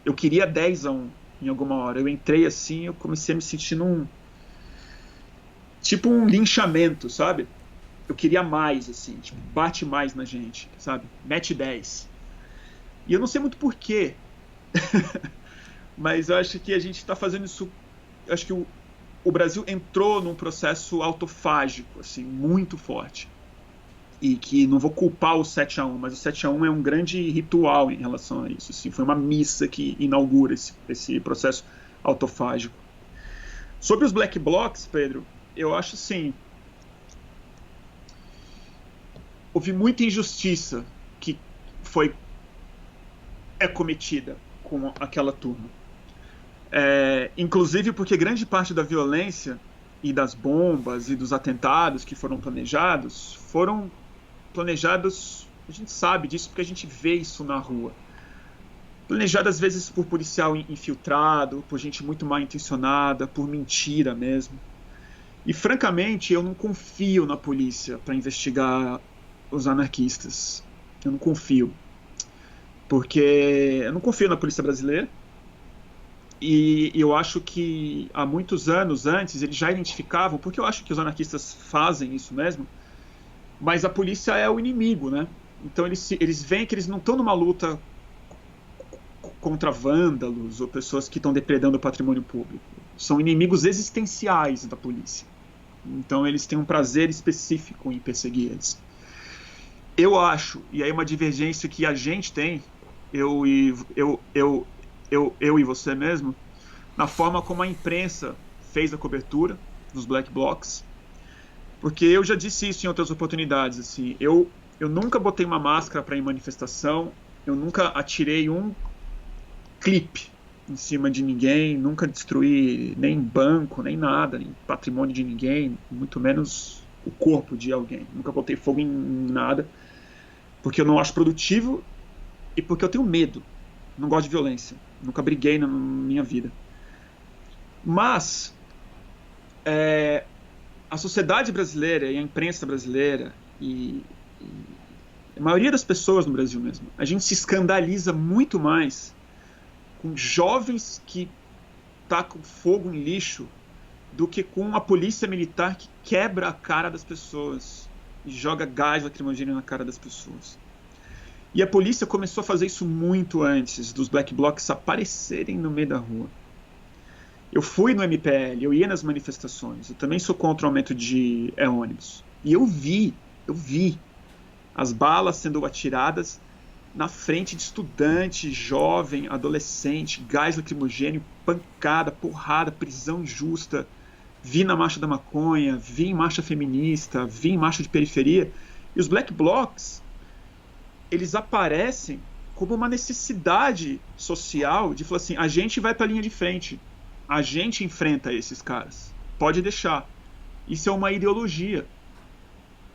S2: Eu queria 10-1 em alguma hora. Eu entrei assim, eu comecei a me sentir tipo um linchamento, sabe? Eu queria mais, assim, tipo, bate mais na gente, sabe? Mete 10. E eu não sei muito porquê. Mas eu acho que a gente está fazendo isso. Eu acho que o Brasil entrou num processo autofágico, assim, muito forte. E que não vou culpar o 7-1, mas o 7-1 é um grande ritual em relação a isso. Assim, foi uma missa que inaugura esse processo autofágico. Sobre os Black Blocs, Pedro, eu acho assim... Houve muita injustiça que é cometida com aquela turma. Inclusive porque grande parte da violência e das bombas e dos atentados que foram planejados, a gente sabe disso porque a gente vê isso na rua. Planejado às vezes por policial infiltrado, por gente muito mal intencionada, por mentira mesmo. E francamente eu não confio na polícia para investigar os anarquistas. Eu não confio. Porque eu não confio na polícia brasileira. E eu acho que há muitos anos antes eles já identificavam, porque eu acho que os anarquistas fazem isso mesmo, mas a polícia é o inimigo, né? Então eles veem que eles não estão numa luta contra vândalos ou pessoas que estão depredando o patrimônio público. São inimigos existenciais da polícia. Então eles têm um prazer específico em perseguir eles. Eu acho, e aí é uma divergência que a gente tem, eu e você mesmo, na forma como a imprensa fez a cobertura dos Black Blocs, porque eu já disse isso em outras oportunidades, assim, eu nunca botei uma máscara para ir em manifestação, eu nunca atirei um clipe em cima de ninguém, nunca destruí nem banco, nem nada, nem patrimônio de ninguém, muito menos o corpo de alguém, nunca botei fogo em nada, porque eu não acho produtivo e porque eu tenho medo, não gosto de violência. Nunca briguei na minha vida. Mas a sociedade brasileira e a imprensa brasileira e a maioria das pessoas no Brasil mesmo, a gente se escandaliza muito mais com jovens que tacam fogo em lixo do que com a polícia militar que quebra a cara das pessoas e joga gás lacrimogêneo na cara das pessoas. E a polícia começou a fazer isso muito antes dos black blocs aparecerem no meio da rua. Eu fui no MPL, eu ia nas manifestações, eu também sou contra o aumento de ônibus. E eu vi as balas sendo atiradas na frente de estudante, jovem, adolescente, gás lacrimogêneo, pancada, porrada, prisão injusta. Vi na Marcha da Maconha, vi em marcha feminista, vi em marcha de periferia. E os black blocs, eles aparecem como uma necessidade social de falar assim, a gente vai para a linha de frente. A gente enfrenta esses caras. Pode deixar. Isso é uma ideologia.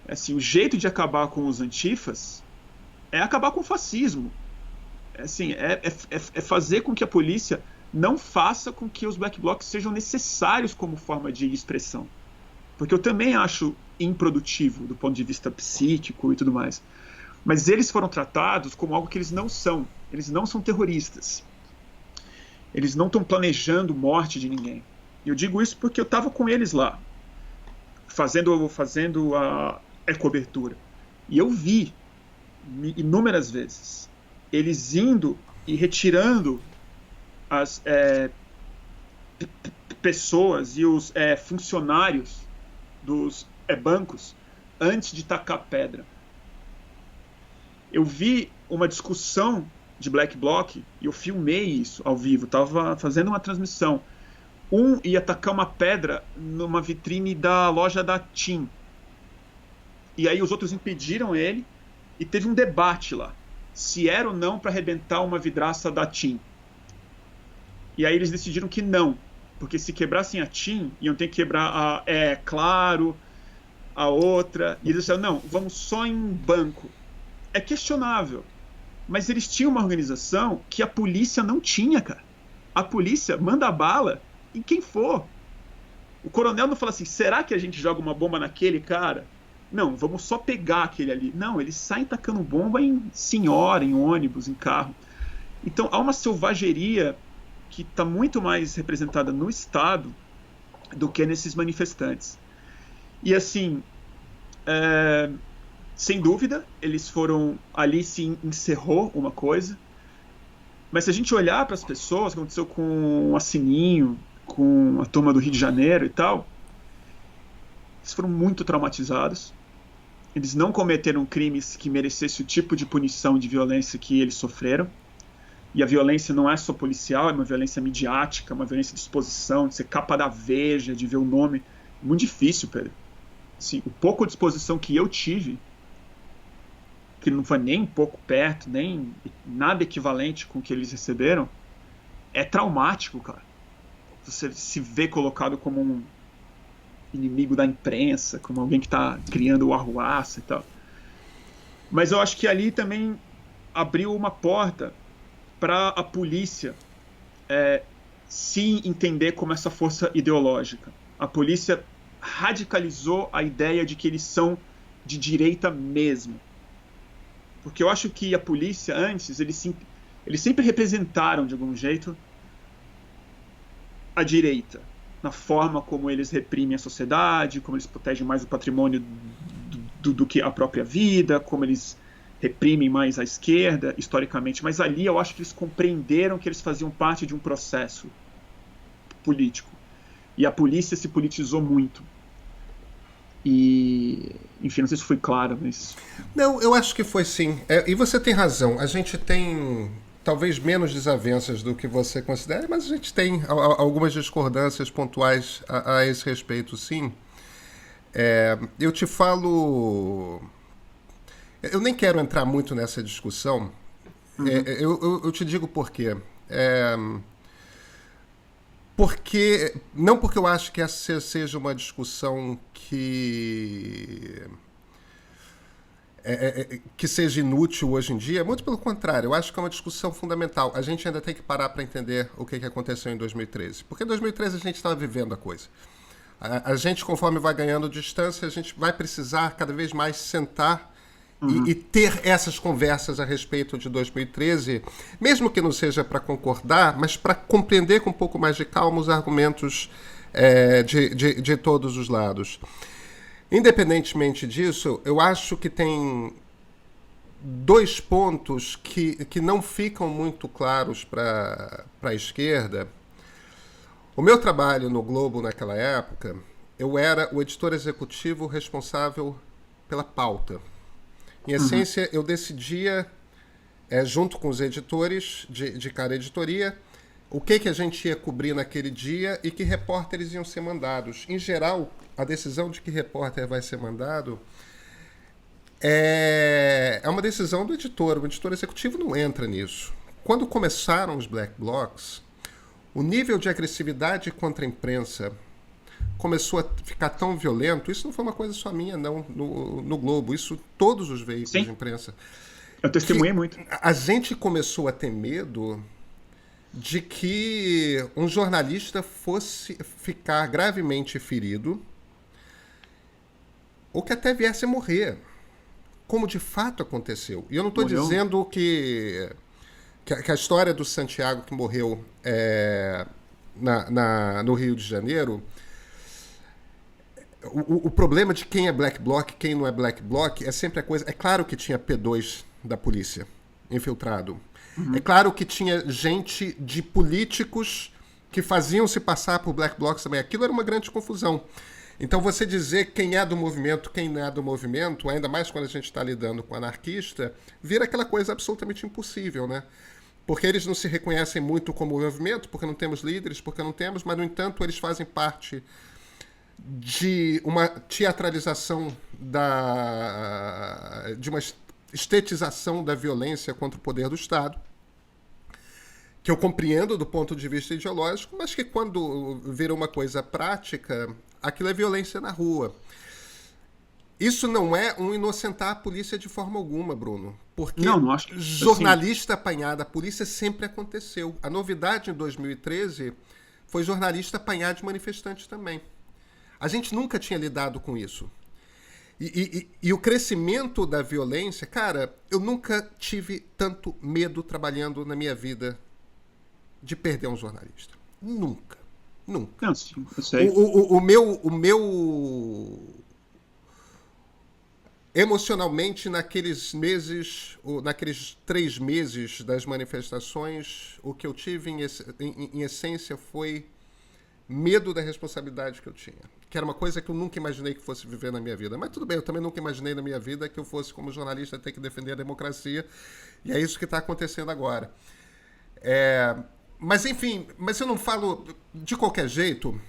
S2: Assim, o jeito de acabar com os antifas é acabar com o fascismo. Assim, é fazer com que a polícia não faça com que os black blocs sejam necessários como forma de expressão. Porque eu também acho improdutivo do ponto de vista psíquico e tudo mais. Mas eles foram tratados como algo que eles não são. Eles não são terroristas. Eles não estão planejando morte de ninguém. E eu digo isso porque eu estava com eles lá, fazendo a cobertura. E eu vi, inúmeras vezes, eles indo e retirando as pessoas e os funcionários dos bancos antes de tacar pedra. Eu vi uma discussão de black bloc, e eu filmei isso ao vivo, estava fazendo uma transmissão. Um ia tacar uma pedra numa vitrine da loja da TIM. E aí os outros impediram ele, e teve um debate lá, se era ou não para arrebentar uma vidraça da TIM. E aí eles decidiram que não, porque se quebrassem a TIM, iam ter que quebrar a Claro, a outra, e eles disseram, não, vamos só em banco. É questionável. Mas eles tinham uma organização que a polícia não tinha, cara. A polícia manda a bala em quem for. O coronel não fala assim, será que a gente joga uma bomba naquele cara? Não, vamos só pegar aquele ali. Não, eles saem tacando bomba em senhora, em ônibus, em carro. Então há uma selvageria que está muito mais representada no Estado do que nesses manifestantes. E assim, sem dúvida, eles foram... Ali se encerrou uma coisa. Mas se a gente olhar para as pessoas, o que aconteceu com a Sininho, com a turma do Rio de Janeiro e tal, eles foram muito traumatizados. Eles não cometeram crimes que merecessem o tipo de punição de violência que eles sofreram. E a violência não é só policial, é uma violência midiática, uma violência de exposição, de ser capa da Veja, de ver o nome. Muito difícil, Pedro. Assim, o pouco de exposição que eu tive, que não foi nem um pouco perto, nem nada equivalente com o que eles receberam, é traumático, cara. Você se vê colocado como um inimigo da imprensa, como alguém que está criando o arruaça e tal. Mas eu acho que ali também abriu uma porta para a polícia se entender como essa força ideológica. A polícia radicalizou a ideia de que eles são de direita mesmo. Porque eu acho que a polícia, antes, eles sempre representaram, de algum jeito, a direita. Na forma como eles reprimem a sociedade, como eles protegem mais o patrimônio do que a própria vida, como eles reprimem mais a esquerda, historicamente. Mas ali eu acho que eles compreenderam que eles faziam parte de um processo político. E a polícia se politizou muito. E, enfim, não sei se foi claro, mas...
S1: Não, eu acho que foi sim. E você tem razão. A gente tem talvez menos desavenças do que você considera, mas a gente tem algumas discordâncias pontuais a esse respeito, sim. Eu te falo... Eu nem quero entrar muito nessa discussão. Uhum. Eu te digo por quê. Não porque eu acho que essa seja uma discussão que seja inútil hoje em dia, muito pelo contrário, eu acho que é uma discussão fundamental. A gente ainda tem que parar para entender o que aconteceu em 2013. Porque em 2013 a gente estava vivendo a coisa. A gente, conforme vai ganhando distância, a gente vai precisar cada vez mais sentar e ter essas conversas a respeito de 2013, mesmo que não seja para concordar, mas para compreender com um pouco mais de calma os argumentos de todos os lados. Independentemente disso, eu acho que tem dois pontos que não ficam muito claros para a esquerda. O meu trabalho no Globo naquela época, eu era o editor executivo responsável pela pauta. Em essência, eu decidia, junto com os editores de cada editoria, o que a gente ia cobrir naquele dia e que repórteres iam ser mandados. Em geral, a decisão de que repórter vai ser mandado é uma decisão do editor. O editor executivo não entra nisso. Quando começaram os Black Blocs, o nível de agressividade contra a imprensa começou a ficar tão violento. Isso não foi uma coisa só minha, não, no Globo. Isso todos os veículos de imprensa.
S2: Eu testemunhei muito.
S1: A gente começou a ter medo de que um jornalista fosse ficar gravemente ferido ou que até viesse a morrer, como de fato aconteceu. E eu não estou dizendo que a história do Santiago que morreu no Rio de Janeiro, o problema de quem é Black Bloc e quem não é Black Bloc é sempre a coisa. É claro que tinha P2 da polícia infiltrado. É claro que tinha gente de políticos que faziam se passar por Black Blocs também. Aquilo era uma grande confusão. Então você dizer quem é do movimento, quem não é do movimento, ainda mais quando a gente está lidando com anarquista, vira aquela coisa absolutamente impossível, né? Porque eles não se reconhecem muito como movimento, porque não temos líderes, porque não temos, mas, no entanto, eles fazem parte de uma teatralização de uma estetização da violência contra o poder do Estado, que eu compreendo do ponto de vista ideológico, mas que quando vira uma coisa prática, aquilo é violência na rua. Isso não é um inocentar a polícia de forma alguma, Bruno. Porque
S2: não acho que
S1: jornalista apanhar da polícia sempre aconteceu. A novidade em 2013 foi jornalista apanhar de manifestantes também. A gente nunca tinha lidado com isso. E o crescimento da violência, cara, eu nunca tive tanto medo trabalhando na minha vida de perder um jornalista. Nunca.
S2: Não, sim, eu sei.
S1: O meu emocionalmente, naqueles 3 meses das manifestações, o que eu tive em essência foi medo da responsabilidade que eu tinha. Que era uma coisa que eu nunca imaginei que fosse viver na minha vida. Mas tudo bem, eu também nunca imaginei na minha vida que eu fosse, como jornalista, ter que defender a democracia. E é isso que está acontecendo agora. Mas, enfim, eu não falo de qualquer jeito.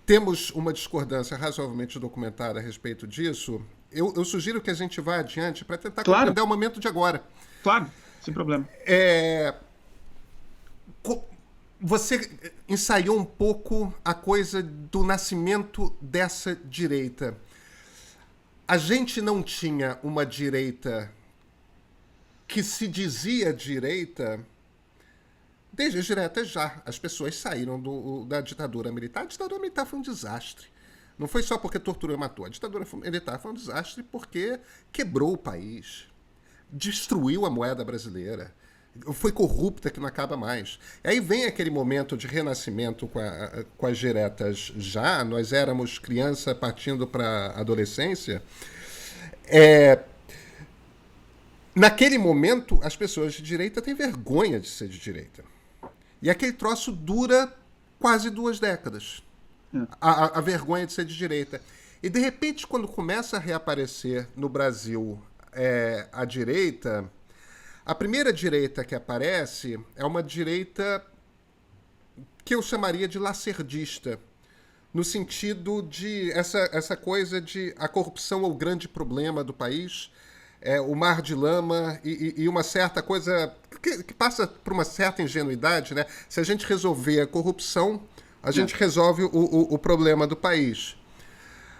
S1: Temos uma discordância razoavelmente documentada a respeito disso. Eu sugiro que a gente vá adiante para tentar compreender o momento de agora.
S2: Claro, sem problema.
S1: Você ensaiou um pouco a coisa do nascimento dessa direita. A gente não tinha uma direita que se dizia direita desde as diretas já. As pessoas saíram da ditadura militar. A ditadura militar foi um desastre. Não foi só porque torturou e matou. A ditadura militar foi um desastre porque quebrou o país, destruiu a moeda brasileira, foi corrupta que não acaba mais. E aí vem aquele momento de renascimento com as diretas já. Nós éramos criança partindo para a adolescência. Naquele momento, as pessoas de direita têm vergonha de ser de direita. E aquele troço dura quase 2 décadas. A vergonha de ser de direita. E, de repente, quando começa a reaparecer no Brasil a direita, a primeira direita que aparece é uma direita que eu chamaria de lacerdista, no sentido de essa coisa de a corrupção é o grande problema do país, o mar de lama e uma certa coisa que passa por uma certa ingenuidade, né? Se a gente resolver a corrupção, a gente resolve o problema do país.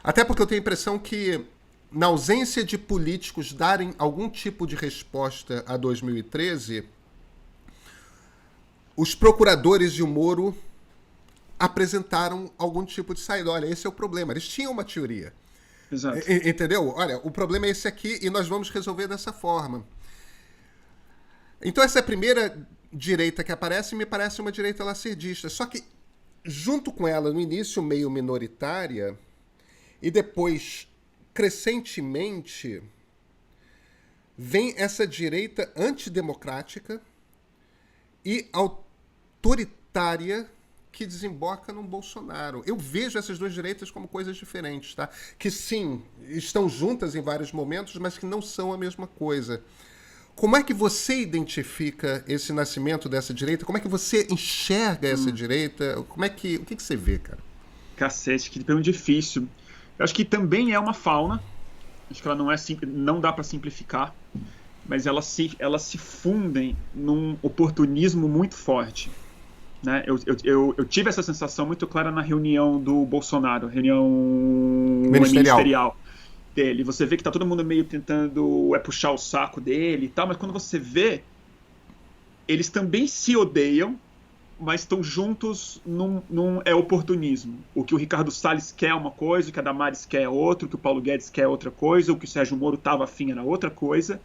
S1: Até porque eu tenho a impressão que, na ausência de políticos darem algum tipo de resposta a 2013, os procuradores de Moro apresentaram algum tipo de saída. Olha, esse é o problema. Eles tinham uma teoria.
S2: Exato.
S1: Entendeu? Olha, o problema é esse aqui e nós vamos resolver dessa forma. Então essa primeira direita que aparece me parece uma direita lacerdista. Só que junto com ela, no início meio minoritária e depois crescentemente, vem essa direita antidemocrática e autoritária que desemboca no Bolsonaro. Eu vejo essas duas direitas como coisas diferentes, tá? Que sim, estão juntas em vários momentos, mas que não são a mesma coisa. Como é que você identifica esse nascimento dessa direita? Como é que você enxerga essa direita? O que você vê, cara?
S2: Cacete, que pergunta difícil. Eu acho que também é uma fauna. Acho que ela não dá para simplificar, mas elas se fundem num oportunismo muito forte. Né? Eu tive essa sensação muito clara na reunião do Bolsonaro, reunião ministerial dele. Você vê que tá todo mundo meio tentando puxar o saco dele e tal, mas quando você vê, eles também se odeiam, mas estão juntos num oportunismo. O que o Ricardo Salles quer é uma coisa, o que a Damares quer é outra, o que o Paulo Guedes quer é outra coisa, o que o Sérgio Moro estava afim era outra coisa,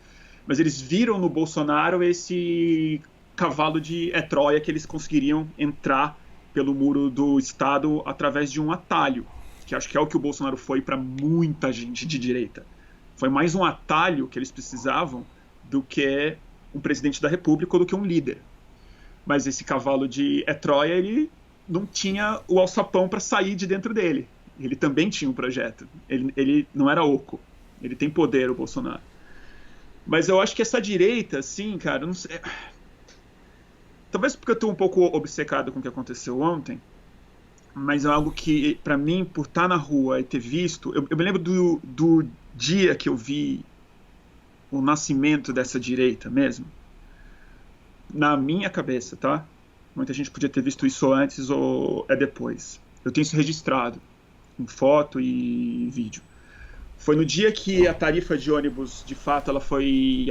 S2: mas eles viram no Bolsonaro esse cavalo de Troia que eles conseguiriam entrar pelo muro do Estado através de um atalho, que acho que é o que o Bolsonaro foi para muita gente de direita. Foi mais um atalho que eles precisavam do que um presidente da República ou do que um líder. Mas esse cavalo de Troia, ele não tinha o alçapão para sair de dentro dele. Ele também tinha um projeto. Ele não era oco. Ele tem poder, o Bolsonaro. Mas eu acho que essa direita, assim, cara, não sei... Talvez porque eu estou um pouco obcecado com o que aconteceu ontem, mas é algo que, para mim, por estar na rua e ter visto... Eu me lembro do dia que eu vi o nascimento dessa direita mesmo. Na minha cabeça, tá? Muita gente podia ter visto isso antes ou depois. Eu tenho isso registrado, em foto e vídeo. Foi no dia que a tarifa de ônibus, de fato, ela foi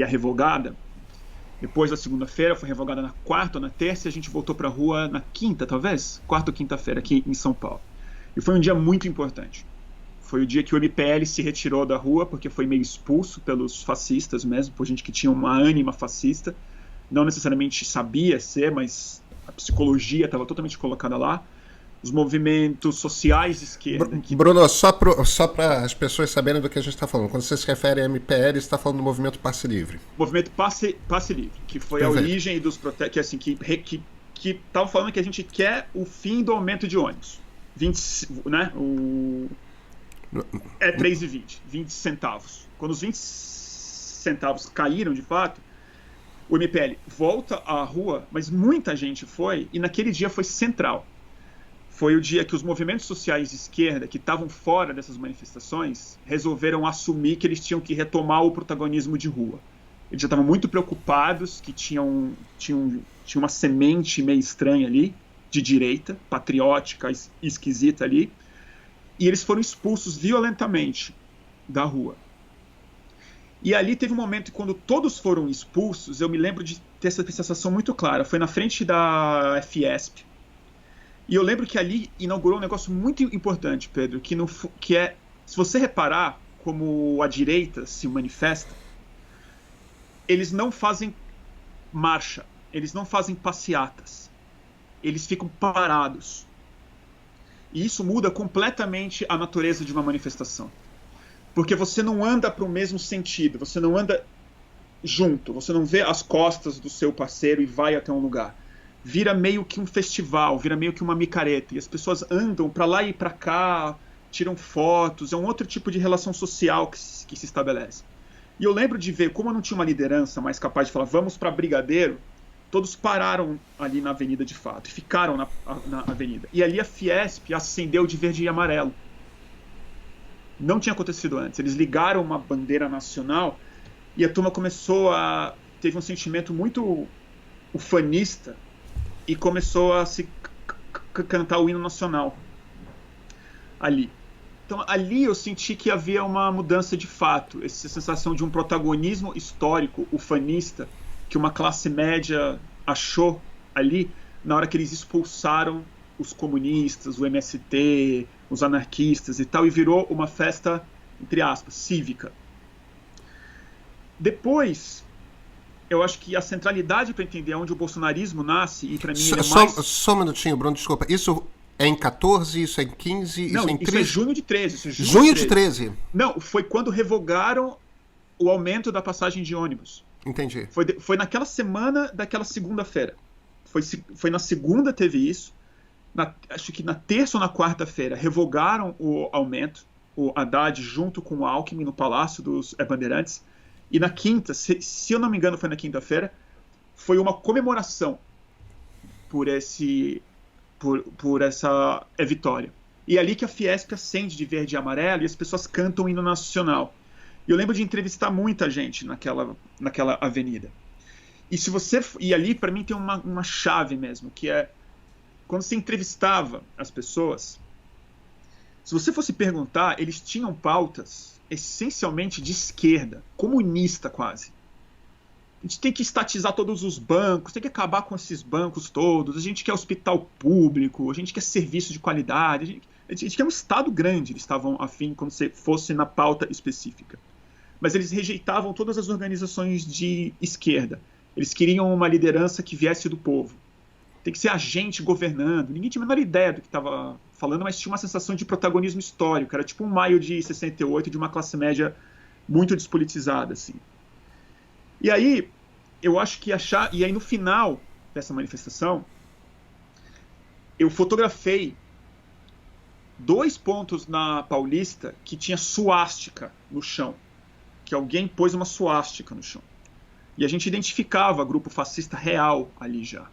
S2: revogada. Depois da segunda-feira, foi revogada na quarta ou na terça, e a gente voltou pra rua na quinta, talvez? Quarta ou quinta-feira, aqui em São Paulo. E foi um dia muito importante. Foi o dia que o MPL se retirou da rua, porque foi meio expulso pelos fascistas mesmo, por gente que tinha uma ânima fascista. Não necessariamente sabia ser, mas a psicologia estava totalmente colocada lá. Os movimentos sociais de esquerda...
S1: Bruno, só para as pessoas saberem do que a gente está falando, quando você se refere a MPL, você está falando do movimento Passe Livre.
S2: Movimento Passe Livre, que foi a origem dos protestos, que estavam falando que a gente quer o fim do aumento de ônibus. 20, né? É 3,20, 20 centavos. Quando os 20 centavos caíram de fato, o MPL volta à rua, mas muita gente foi, e naquele dia foi central. Foi o dia que os movimentos sociais de esquerda, que estavam fora dessas manifestações, resolveram assumir que eles tinham que retomar o protagonismo de rua. Eles já estavam muito preocupados que tinha uma semente meio estranha ali, de direita, patriótica, esquisita ali, e eles foram expulsos violentamente da rua. E ali teve um momento, quando todos foram expulsos, eu me lembro de ter essa sensação muito clara. Foi na frente da Fiesp. E eu lembro que ali inaugurou um negócio muito importante, Pedro, que é, se você reparar como a direita se manifesta, eles não fazem marcha, eles não fazem passeatas, eles ficam parados. E isso muda completamente a natureza de uma manifestação. Porque você não anda para o mesmo sentido, você não anda junto, você não vê as costas do seu parceiro e vai até um lugar. Vira meio que um festival, vira meio que uma micareta. E as pessoas andam para lá e para cá, tiram fotos, é um outro tipo de relação social que se estabelece. E eu lembro de ver como eu não tinha uma liderança mais capaz de falar, vamos para Brigadeiro, todos pararam ali na avenida de fato, e ficaram na avenida. E ali a Fiesp acendeu de verde e amarelo. Não tinha acontecido antes. Eles ligaram uma bandeira nacional e a turma teve um sentimento muito ufanista e começou a se cantar o hino nacional ali. Então ali eu senti que havia uma mudança de fato, essa sensação de um protagonismo histórico, ufanista, que uma classe média achou ali, na hora que eles expulsaram os comunistas, o MST, os anarquistas e tal, e virou uma festa, entre aspas, cívica. Depois, eu acho que a centralidade para entender onde o bolsonarismo nasce, e para mim ele é mais...
S1: Só um minutinho, Bruno, desculpa. Isso é em 14, isso é em 15,
S2: Não,
S1: isso é em 13?
S2: Isso é junho de 13. Isso é
S1: junho de 13?
S2: Não, foi quando revogaram o aumento da passagem de ônibus.
S1: Entendi.
S2: Foi naquela semana daquela segunda-feira. Foi na segunda teve isso. Acho que na terça ou na quarta-feira revogaram o aumento, o Haddad junto com o Alckmin no Palácio dos Bandeirantes. E na quinta, se eu não me engano foi na quinta-feira, foi uma comemoração por essa vitória. E é ali que a Fiesp acende de verde e amarelo e as pessoas cantam o hino nacional. E eu lembro de entrevistar muita gente naquela avenida. E ali, para mim, tem uma chave mesmo, que é quando você entrevistava as pessoas, se você fosse perguntar, eles tinham pautas essencialmente de esquerda, comunista quase. A gente tem que estatizar todos os bancos, tem que acabar com esses bancos todos, a gente quer hospital público, a gente quer serviço de qualidade, a gente quer um Estado grande, eles estavam afim quando você fosse na pauta específica. Mas eles rejeitavam todas as organizações de esquerda. Eles queriam uma liderança que viesse do povo. Tem que ser a gente governando. Ninguém tinha a menor ideia do que estava falando, mas tinha uma sensação de protagonismo histórico. Era tipo um maio de 68 de uma classe média muito despolitizada, assim. E aí, eu acho que E aí, no final dessa manifestação, eu fotografei 2 pontos na Paulista que tinha suástica no chão. Que alguém pôs uma suástica no chão. E a gente identificava grupo fascista real ali já.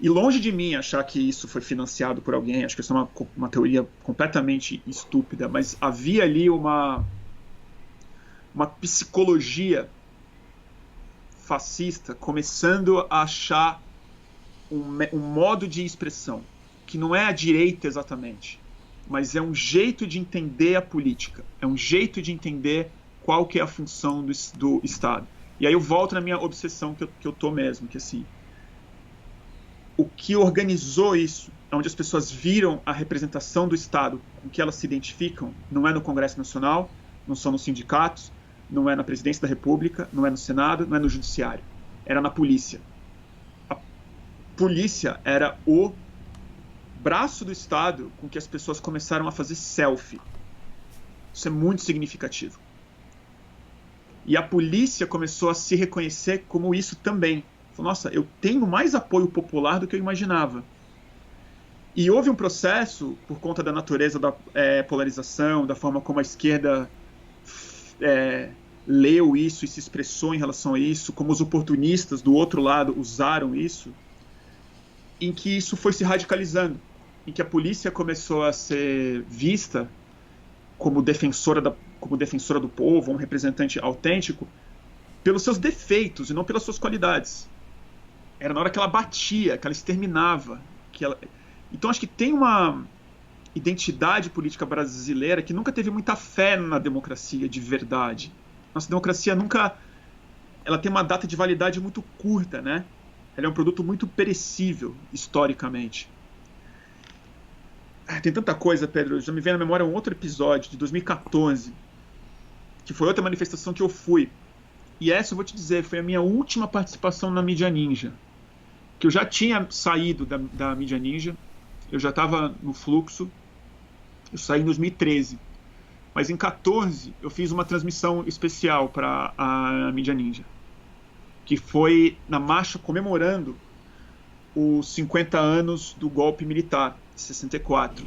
S2: E longe de mim achar que isso foi financiado por alguém, acho que isso é uma teoria completamente estúpida, mas havia ali uma psicologia fascista começando a achar um modo de expressão, que não é a direita exatamente, mas é um jeito de entender a política, é um jeito de entender qual que é a função do Estado. E aí eu volto na minha obsessão que eu tô mesmo, que assim, o que organizou isso, onde as pessoas viram a representação do Estado com que elas se identificam, não é no Congresso Nacional, não são nos sindicatos, não é na Presidência da República, não é no Senado, não é no Judiciário. Era na polícia. A polícia era o braço do Estado com que as pessoas começaram a fazer selfie. Isso é muito significativo. E a polícia começou a se reconhecer como isso também. Falou, nossa, eu tenho mais apoio popular do que eu imaginava. E houve um processo, por conta da natureza da polarização, da forma como a esquerda leu isso e se expressou em relação a isso, como os oportunistas do outro lado usaram isso, em que isso foi se radicalizando, em que a polícia começou a ser vista como defensora do povo, um representante autêntico, pelos seus defeitos e não pelas suas qualidades. Era na hora que ela batia, que ela exterminava. Então acho que tem uma identidade política brasileira que nunca teve muita fé na democracia de verdade. Nossa democracia ela tem uma data de validade muito curta, né? Ela é um produto muito perecível, historicamente. Tem tanta coisa, Pedro. Já me vem na memória um outro episódio de 2014, que foi outra manifestação que eu fui. E essa, eu vou te dizer, foi a minha última participação na Mídia Ninja. Que eu já tinha saído da Mídia Ninja, eu já estava no fluxo, eu saí em 2013. Mas em 2014 eu fiz uma transmissão especial para a Mídia Ninja, que foi na marcha comemorando os 50 anos do golpe militar, de 64.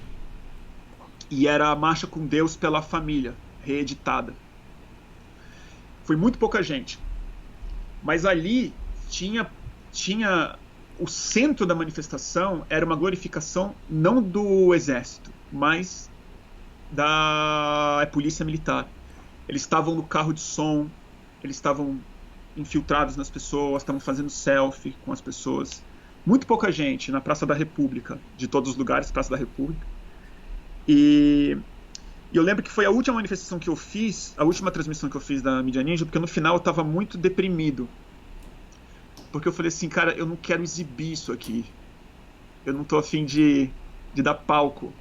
S2: E era a Marcha com Deus pela Família, reeditada. Foi muito pouca gente. Mas ali tinha o centro da manifestação era uma glorificação não do exército, mas da polícia militar. Eles estavam no carro de som, eles estavam infiltrados nas pessoas, estavam fazendo selfie com as pessoas. Muito pouca gente na Praça da República, de todos os lugares, Praça da República. E eu lembro que foi a última manifestação que eu fiz, a última transmissão que eu fiz da Mídia Ninja, porque no final eu estava muito deprimido. porque eu falei assim, cara, eu não quero exibir isso aqui. Eu não tô afim de dar palco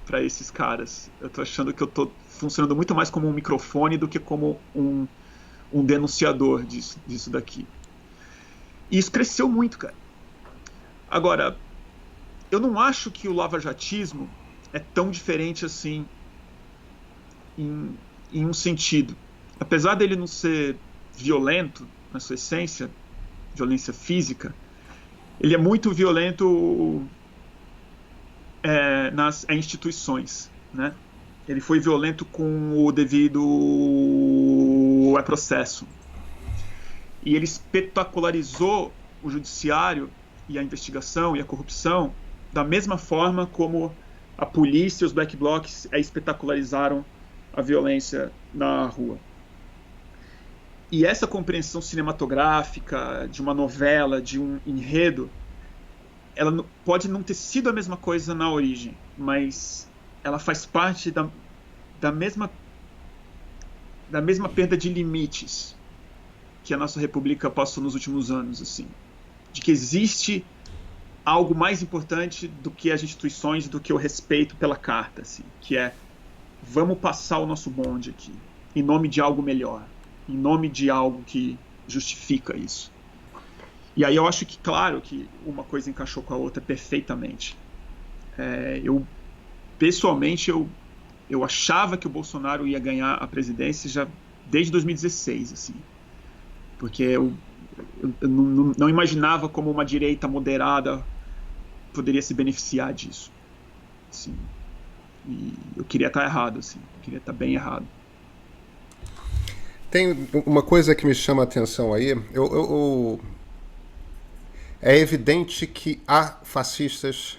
S2: para esses caras. Eu tô achando que eu tô funcionando muito mais como um microfone do que como um denunciador disso daqui. E isso cresceu muito, cara. Agora, eu não acho que o lavajatismo é tão diferente assim em um sentido. Apesar dele não ser violento na sua essência, violência física, ele é muito violento nas instituições, né? Ele foi violento com o devido processo. E ele espetacularizou o judiciário e a investigação e a corrupção da mesma forma como a polícia e os black blocs espetacularizaram a violência na rua. E essa compreensão cinematográfica de uma novela, de um enredo, ela pode não ter sido a mesma coisa na origem, mas ela faz parte da mesma perda de limites que a nossa república passou nos últimos anos, assim, de que existe algo mais importante do que as instituições, do que o respeito pela carta, assim, que é vamos passar o nosso bonde aqui, em nome de algo melhor, em nome de algo que justifica isso. E aí eu acho que, claro, que uma coisa encaixou com a outra perfeitamente. Pessoalmente, eu achava que o Bolsonaro ia ganhar a presidência já desde 2016, assim, porque eu não imaginava como uma direita moderada poderia se beneficiar disso, assim. E eu queria estar errado, assim, eu queria estar bem errado.
S1: Tem uma coisa que me chama a atenção aí. É evidente que há fascistas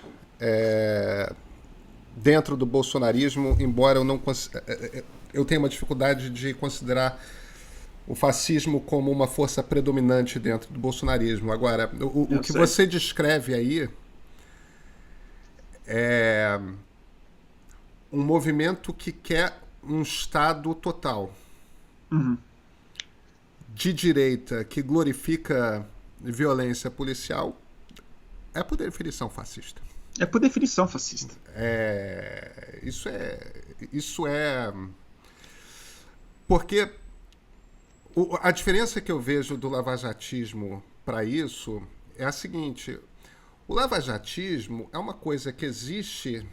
S1: dentro do bolsonarismo, embora eu tenha uma dificuldade de considerar o fascismo como uma força predominante dentro do bolsonarismo. Agora, o que você descreve aí é um movimento que quer um Estado total.
S2: Uhum.
S1: De direita, que glorifica violência policial, é por definição fascista.
S2: É por definição fascista.
S1: Isso é porque a diferença que eu vejo do lavajatismo para isso é a seguinte: o lavajatismo é uma coisa que existe.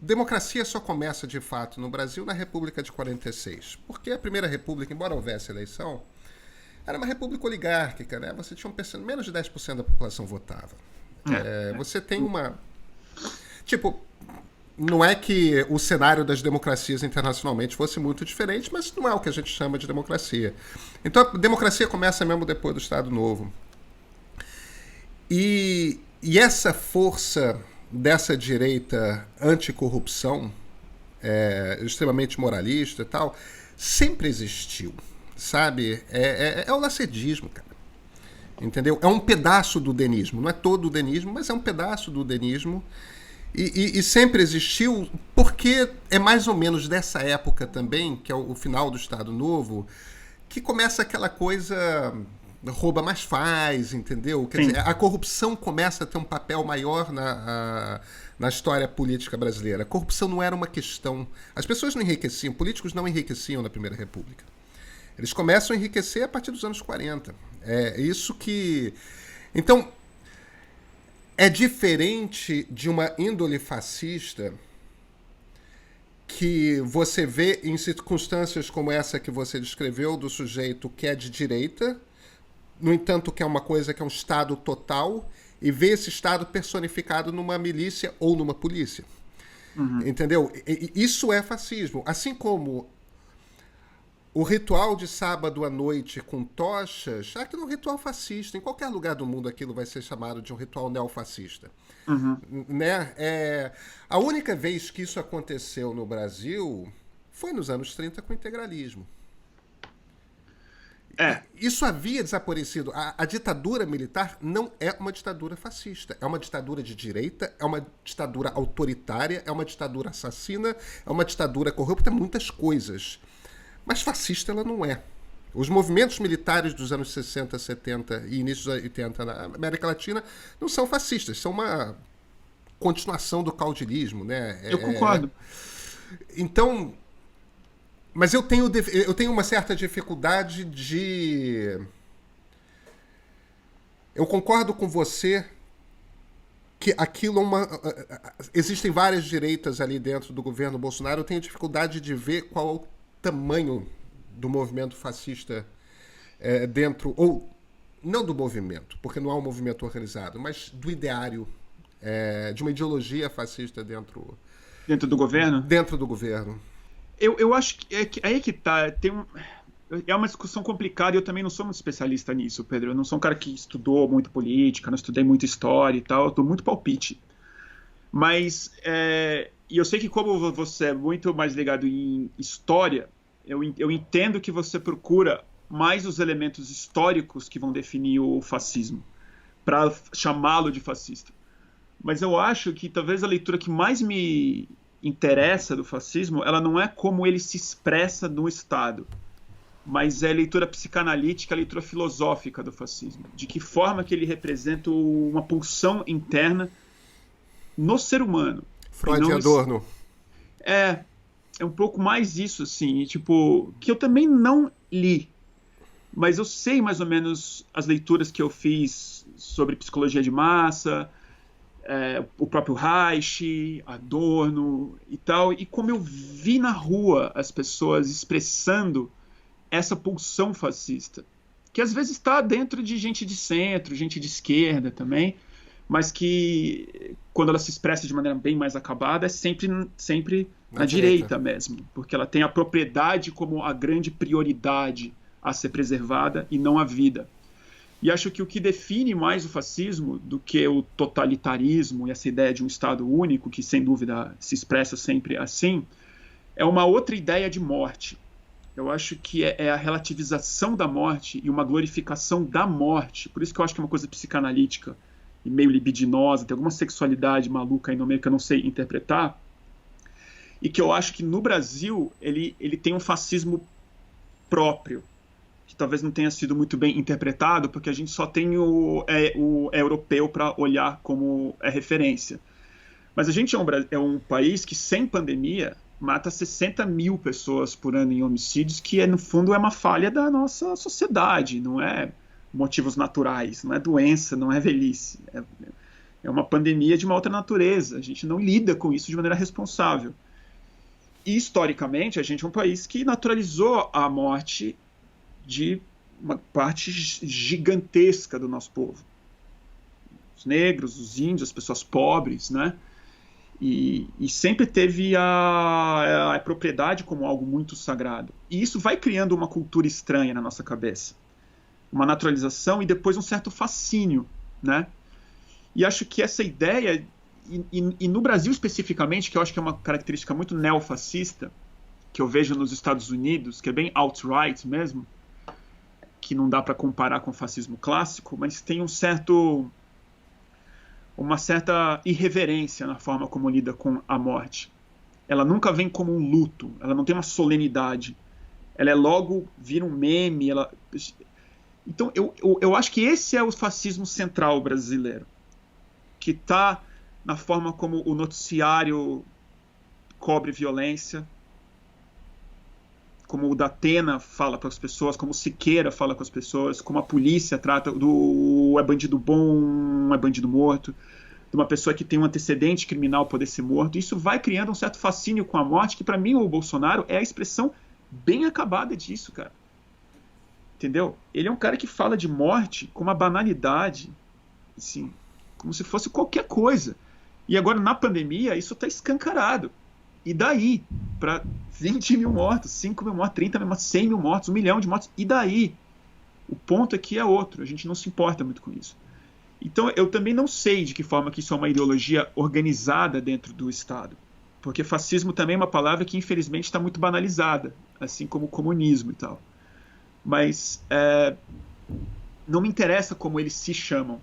S1: Democracia só começa de fato no Brasil na República de 46, porque a primeira República, embora houvesse eleição, era uma república oligárquica, né? Você tinha menos de 10% da população votava. Você tem uma... Tipo, não é que o cenário das democracias internacionalmente fosse muito diferente, mas não é o que a gente chama de democracia. Então a democracia começa mesmo depois do Estado Novo. E essa força dessa direita anticorrupção, extremamente moralista e tal, sempre existiu, sabe? É o lacedismo, cara. Entendeu? É um pedaço do denismo. Não é todo o denismo, mas é um pedaço do denismo. E sempre existiu, porque é mais ou menos dessa época também, que é o final do Estado Novo, que começa aquela coisa... rouba mais faz, entendeu? Quer dizer, a corrupção começa a ter um papel maior na história política brasileira. A corrupção não era uma questão... As pessoas não enriqueciam, políticos não enriqueciam na Primeira República. Eles começam a enriquecer a partir dos anos 40. É isso que... Então, é diferente de uma índole fascista que você vê em circunstâncias como essa que você descreveu, do sujeito que é de direita, no entanto, que é uma coisa que é um Estado total, e vê esse Estado personificado numa milícia ou numa polícia.
S2: Uhum.
S1: Entendeu? Isso é fascismo. Assim como o ritual de sábado à noite com tochas, aquilo é um ritual fascista. Em qualquer lugar do mundo aquilo vai ser chamado de um ritual neofascista.
S2: Uhum.
S1: Né? A única vez que isso aconteceu no Brasil foi nos anos 30 com o integralismo. Isso havia desaparecido. A ditadura militar não é uma ditadura fascista. É uma ditadura de direita, é uma ditadura autoritária, é uma ditadura assassina, é uma ditadura corrupta, muitas coisas. Mas fascista ela não é. Os movimentos militares dos anos 60, 70 e início dos 80 na América Latina não são fascistas, são uma continuação do caudilismo, né?
S2: Eu concordo.
S1: Então, mas eu tenho uma certa dificuldade de... Eu concordo com você que aquilo é uma... Existem várias direitas ali dentro do governo Bolsonaro. Eu tenho dificuldade de ver qual é o tamanho do movimento fascista dentro... Ou não do movimento, porque não há um movimento organizado, mas do ideário, de uma ideologia fascista dentro...
S2: Dentro do governo?
S1: Dentro do governo.
S2: Eu acho que aí que tá. É uma discussão complicada e eu também não sou muito especialista nisso, Pedro. Eu não sou um cara que estudou muito política, não estudei muito história e tal. Eu dou muito palpite. Mas e eu sei que como você é muito mais ligado em história, eu entendo que você procura mais os elementos históricos que vão definir o fascismo, para chamá-lo de fascista. Mas eu acho que talvez a leitura que mais me interessa do fascismo, ela não é como ele se expressa no Estado, mas é a leitura psicanalítica, a leitura filosófica do fascismo. De que forma que ele representa uma pulsão interna no ser humano.
S1: Freud e Adorno.
S2: É um pouco mais isso, assim, tipo, que eu também não li, mas eu sei mais ou menos as leituras que eu fiz sobre psicologia de massa, o próprio Reich, Adorno e tal, e como eu vi na rua as pessoas expressando essa pulsão fascista, que às vezes está dentro de gente de centro, gente de esquerda também, mas que quando ela se expressa de maneira bem mais acabada é sempre na direita mesmo, porque ela tem a propriedade como a grande prioridade a ser preservada e não a vida. E acho que o que define mais o fascismo do que o totalitarismo e essa ideia de um Estado único, que sem dúvida se expressa sempre assim, é uma outra ideia de morte. Eu acho que é a relativização da morte e uma glorificação da morte. Por isso que eu acho que é uma coisa psicanalítica e meio libidinosa, tem alguma sexualidade maluca aí no meio que eu não sei interpretar. E que eu acho que no Brasil ele tem um fascismo próprio, que talvez não tenha sido muito bem interpretado, porque a gente só tem o europeu para olhar como referência. Mas a gente é um país que, sem pandemia, mata 60 mil pessoas por ano em homicídios, que no fundo é uma falha da nossa sociedade, não é motivos naturais, não é doença, não é velhice. É uma pandemia de uma outra natureza. A gente não lida com isso de maneira responsável. E, historicamente, a gente é um país que naturalizou a morte de uma parte gigantesca do nosso povo. Os negros, os índios, as pessoas pobres, né? E sempre teve a propriedade como algo muito sagrado. E isso vai criando uma cultura estranha na nossa cabeça. Uma naturalização e depois um certo fascínio, né? E acho que essa ideia, e no Brasil especificamente, que eu acho que é uma característica muito neofascista, que eu vejo nos Estados Unidos, que é bem alt-right mesmo, que não dá para comparar com o fascismo clássico, mas tem uma certa irreverência na forma como lida com a morte. Ela nunca vem como um luto, ela não tem uma solenidade. Ela logo vira um meme. Então, eu acho que esse é o fascismo central brasileiro, que está na forma como o noticiário cobre violência, como o Datena fala para as pessoas, como o Siqueira fala com as pessoas, como a polícia trata do é bandido bom, é bandido morto, de uma pessoa que tem um antecedente criminal poder ser morto. Isso vai criando um certo fascínio com a morte, que para mim o Bolsonaro é a expressão bem acabada disso, cara. Entendeu? Ele é um cara que fala de morte com uma banalidade, assim, como se fosse qualquer coisa. E agora, na pandemia, isso está escancarado. E daí, para 20 mil mortos, 5 mil mortos, 30 mil mortos, 100 mil mortos, 1 milhão de mortos, e daí? O ponto aqui é outro, a gente não se importa muito com isso. Então, eu também não sei de que forma que isso é uma ideologia organizada dentro do Estado. Porque fascismo também é uma palavra que, infelizmente, está muito banalizada, assim como o comunismo e tal. Mas não me interessa como eles se chamam.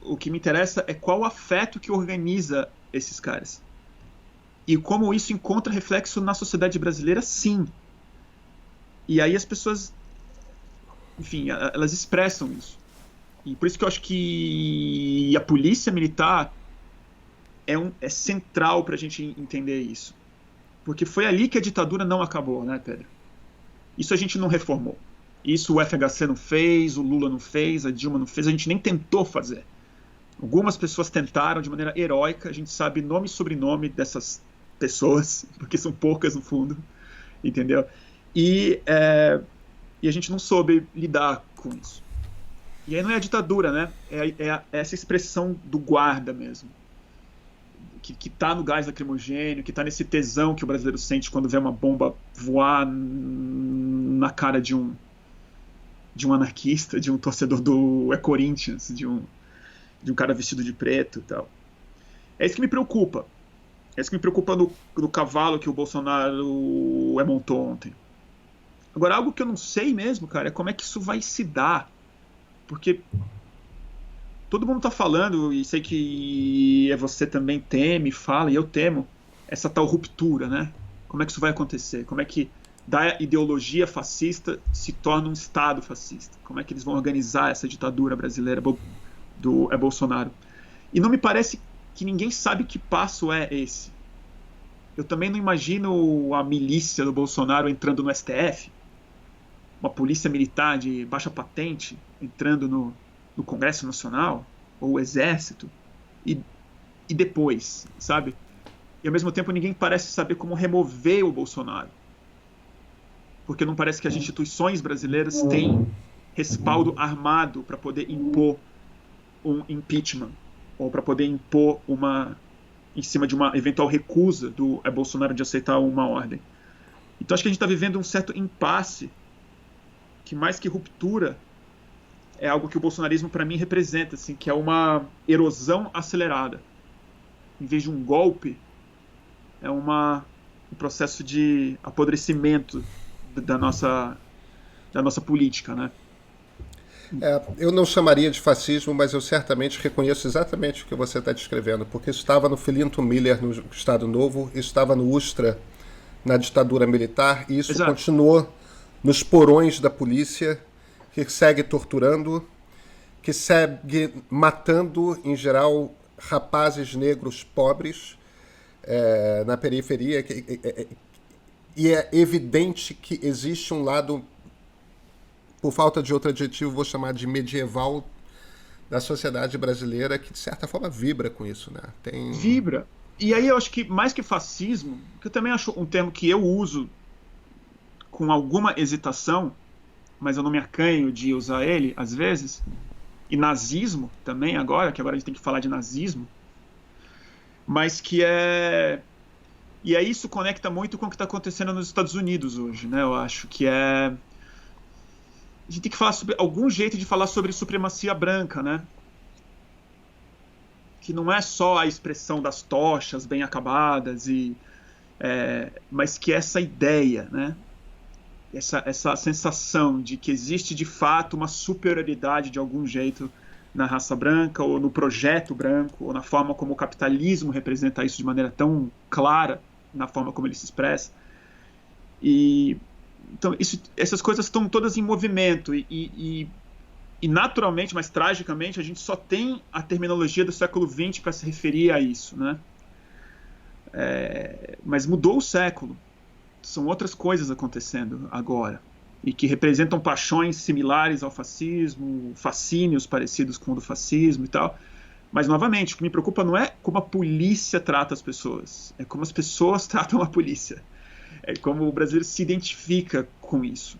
S2: O que me interessa é qual o afeto que organiza esses caras. E como isso encontra reflexo na sociedade brasileira, sim. E aí as pessoas, enfim, elas expressam isso. E por isso que eu acho que a polícia militar é central para a gente entender isso. Porque foi ali que a ditadura não acabou, né, Pedro? Isso a gente não reformou. Isso o FHC não fez, o Lula não fez, a Dilma não fez, a gente nem tentou fazer. Algumas pessoas tentaram de maneira heróica, a gente sabe nome e sobrenome dessas pessoas, porque são poucas no fundo, entendeu? E a gente não soube lidar com isso. E aí não é a ditadura, né? É essa expressão do guarda mesmo. Que tá no gás lacrimogêneo, que tá nesse tesão que o brasileiro sente quando vê uma bomba voar na cara de um anarquista, de um torcedor do Corinthians, de um cara vestido de preto e tal. É isso que me preocupa. É isso que me preocupa no cavalo que o Bolsonaro montou ontem. Agora, algo que eu não sei mesmo, cara, é como é que isso vai se dar. Porque todo mundo tá falando, e sei que você também teme, fala, e eu temo, essa tal ruptura, né? Como é que isso vai acontecer? Como é que da ideologia fascista se torna um Estado fascista? Como é que eles vão organizar essa ditadura brasileira do Bolsonaro? E não me parece que ninguém sabe que passo é esse. Eu também não imagino a milícia do Bolsonaro entrando no STF, uma polícia militar de baixa patente entrando no Congresso Nacional, ou o Exército, e depois, sabe? E ao mesmo tempo ninguém parece saber como remover o Bolsonaro. Porque não parece que as instituições brasileiras têm respaldo armado para poder impor um impeachment, ou para poder impor em cima de uma eventual recusa do Bolsonaro de aceitar uma ordem. Então acho que a gente está vivendo um certo impasse, que mais que ruptura, é algo que o bolsonarismo para mim representa, assim, que é uma erosão acelerada. Em vez de um golpe, é um processo de apodrecimento da nossa política, né?
S1: Eu não chamaria de fascismo, mas eu certamente reconheço exatamente o que você está descrevendo, porque isso estava no Filinto Miller, no Estado Novo, isso estava no Ustra, na ditadura militar, e isso
S2: Exato.
S1: continuou nos porões da polícia, que segue torturando, que segue matando, em geral, rapazes negros pobres na periferia. E é evidente que existe um lado, por falta de outro adjetivo, vou chamar de medieval, da sociedade brasileira, que de certa forma vibra com isso, né?
S2: Vibra. E aí eu acho que, mais que fascismo, que eu também acho um termo que eu uso com alguma hesitação, mas eu não me acanho de usar ele, às vezes, e nazismo também agora, que agora a gente tem que falar de nazismo, mas que é... E aí isso conecta muito com o que está acontecendo nos Estados Unidos hoje, né? Eu acho que é... A gente tem que falar sobre algum jeito de falar sobre supremacia branca, né? Que não é só a expressão das tochas bem acabadas, mas que essa ideia, né? Essa sensação de que existe de fato uma superioridade de algum jeito na raça branca, ou no projeto branco, ou na forma como o capitalismo representa isso de maneira tão clara, na forma como ele se expressa. Então, essas coisas estão todas em movimento, e naturalmente, mas tragicamente, a gente só tem a terminologia do século XX para se referir a isso, né? Mas mudou o século. São outras coisas acontecendo agora, e que representam paixões similares ao fascismo, fascínios parecidos com o do fascismo e tal. Mas, novamente, o que me preocupa não é como a polícia trata as pessoas, é como as pessoas tratam a polícia. É como o brasileiro se identifica com isso.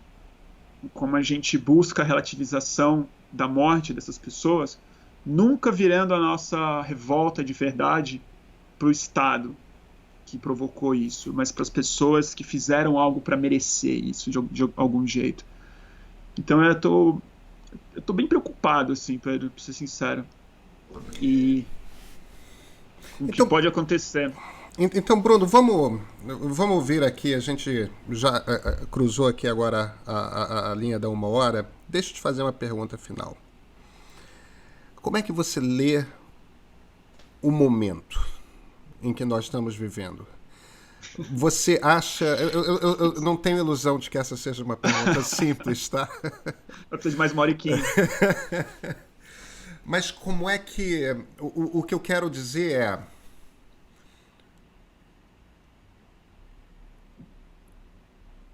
S2: Como a gente busca a relativização da morte dessas pessoas, nunca virando a nossa revolta de verdade para o Estado que provocou isso, mas para as pessoas que fizeram algo para merecer isso de algum jeito. Então eu tô bem preocupado, assim, para ser sincero, e o que pode acontecer.
S1: Então, Bruno, vamos vir aqui, a gente já cruzou aqui agora a linha da 1 hora. Deixa eu te fazer uma pergunta final. Como é que você lê o momento em que nós estamos vivendo? Você acha... Eu não tenho ilusão de que essa seja uma pergunta simples, tá?
S2: Eu preciso de mais 1h15.
S1: Mas como é que... O que eu quero dizer é...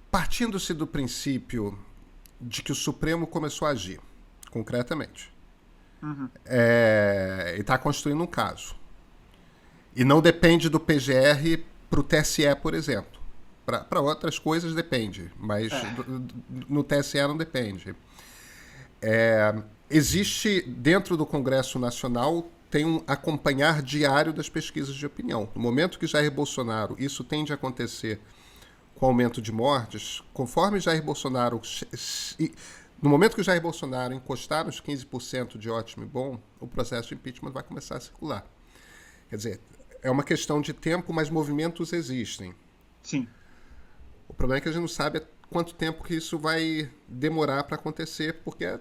S1: Partindo-se do princípio de que o Supremo começou a agir, concretamente, e está construindo um caso. E não depende do PGR para o TSE, por exemplo. Para outras coisas depende, mas no TSE não depende. Existe, dentro do Congresso Nacional, tem um acompanhar diário das pesquisas de opinião. No momento que Jair Bolsonaro, isso tende a acontecer com o aumento de mortes, conforme Jair Bolsonaro... No momento que o Jair Bolsonaro encostar nos 15% de ótimo e bom, o processo de impeachment vai começar a circular. Quer dizer, é uma questão de tempo, mas movimentos existem.
S2: Sim.
S1: O problema é que a gente não sabe quanto tempo que isso vai demorar para acontecer, porque a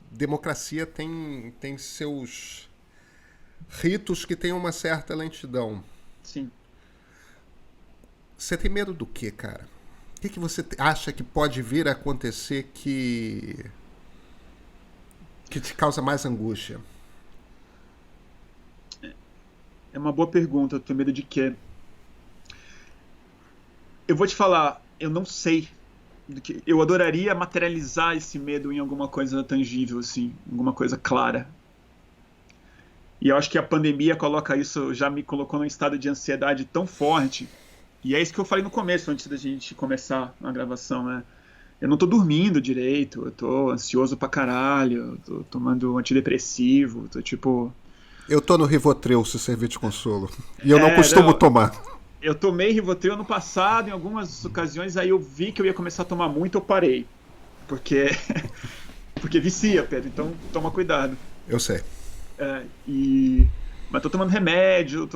S1: democracia tem seus ritos que têm uma certa lentidão.
S2: Sim.
S1: Você tem medo do quê, cara? O que você acha que pode vir a acontecer que te causa mais angústia?
S2: É uma boa pergunta. Eu tenho medo de quê? Eu vou te falar, eu não sei. Eu adoraria materializar esse medo em alguma coisa tangível, assim, alguma coisa clara. E eu acho que a pandemia coloca isso, já me colocou num estado de ansiedade tão forte. E é isso que eu falei no começo, antes da gente começar a gravação, né? Eu não tô dormindo direito, eu tô ansioso pra caralho, eu tô tomando antidepressivo, tô tipo...
S1: Eu tô no Rivotril, se servir de consolo. E eu não costumo tomar.
S2: Eu tomei Rivotril ano passado, em algumas ocasiões, aí eu vi que eu ia começar a tomar muito, eu parei. Porque vicia, Pedro, então toma cuidado.
S1: Eu sei.
S2: Mas tô tomando remédio,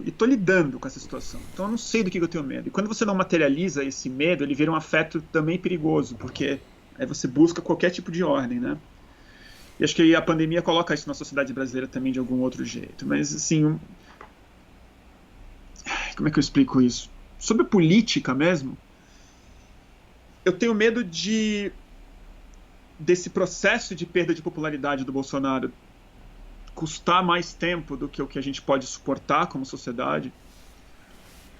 S2: e tô lidando com essa situação. Então eu não sei do que eu tenho medo. E quando você não materializa esse medo, ele vira um afeto também perigoso, porque aí você busca qualquer tipo de ordem, né? E acho que a pandemia coloca isso na sociedade brasileira também de algum outro jeito. Mas, assim, como é que eu explico isso? Sobre a política mesmo, eu tenho medo desse processo de perda de popularidade do Bolsonaro custar mais tempo do que o que a gente pode suportar como sociedade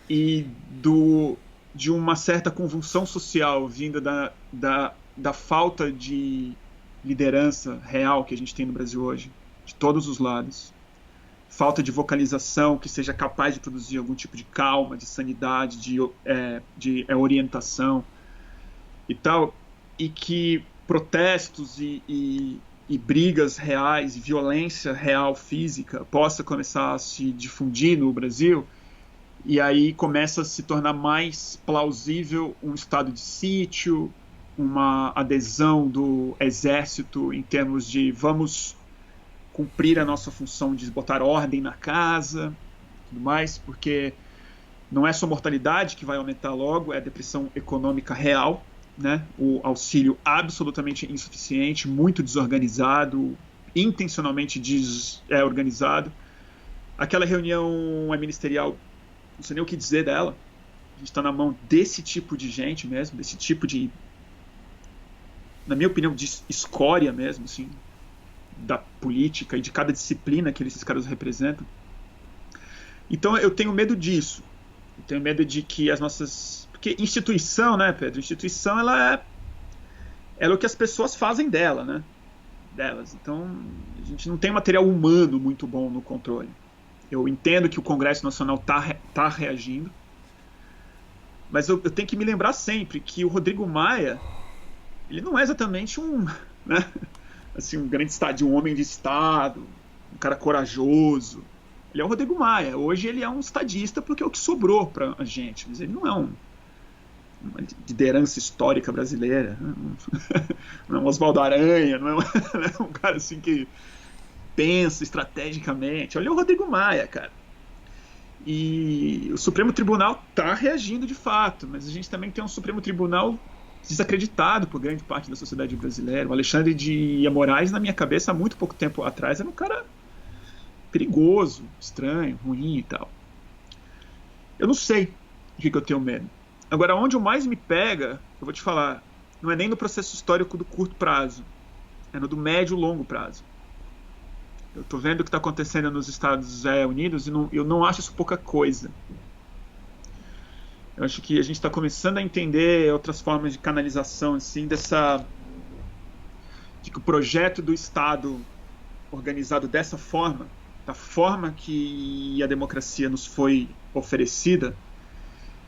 S2: e de uma certa convulsão social vinda da falta de liderança real que a gente tem no Brasil hoje, de todos os lados. Falta de vocalização que seja capaz de produzir algum tipo de calma, de sanidade, de orientação e tal, e que protestos e brigas reais, e violência real física possa começar a se difundir no Brasil, e aí começa a se tornar mais plausível um estado de sítio, uma adesão do exército em termos de vamos cumprir a nossa função de botar ordem na casa, tudo mais, porque não é só mortalidade que vai aumentar logo, é a depressão econômica real, né? O auxílio absolutamente insuficiente, muito desorganizado, intencionalmente desorganizado. Aquela reunião ministerial, não sei nem o que dizer dela. A gente está na mão desse tipo de gente mesmo, desse tipo de, na minha opinião, de escória mesmo, assim, da política e de cada disciplina que esses caras representam. Então eu tenho medo disso. Eu tenho medo de que as nossas... Porque instituição, né, Pedro? Instituição, ela é o que as pessoas fazem dela, né? Delas. Então, a gente não tem material humano muito bom no controle. Eu entendo que o Congresso Nacional tá reagindo, mas eu tenho que me lembrar sempre que o Rodrigo Maia, ele não é exatamente né, assim, um grande estado, um homem de Estado, um cara corajoso. Ele é o Rodrigo Maia. Hoje ele é um estadista porque é o que sobrou pra gente. Mas ele não é uma liderança histórica brasileira. Não é um Oswaldo Aranha, não é um cara assim que pensa estrategicamente. Olha o Rodrigo Maia, cara. E o Supremo Tribunal está reagindo de fato, mas a gente também tem um Supremo Tribunal desacreditado por grande parte da sociedade brasileira. O Alexandre de Moraes, na minha cabeça, há muito pouco tempo atrás, era um cara perigoso, estranho, ruim e tal. Eu não sei de que eu tenho medo. Agora, onde o mais me pega, eu vou te falar, não é nem no processo histórico do curto prazo, é no do médio e longo prazo. Eu estou vendo o que está acontecendo nos Estados Unidos e eu não acho isso pouca coisa. Eu acho que a gente está começando a entender outras formas de canalização, assim, de que o projeto do Estado organizado dessa forma, da forma que a democracia nos foi oferecida,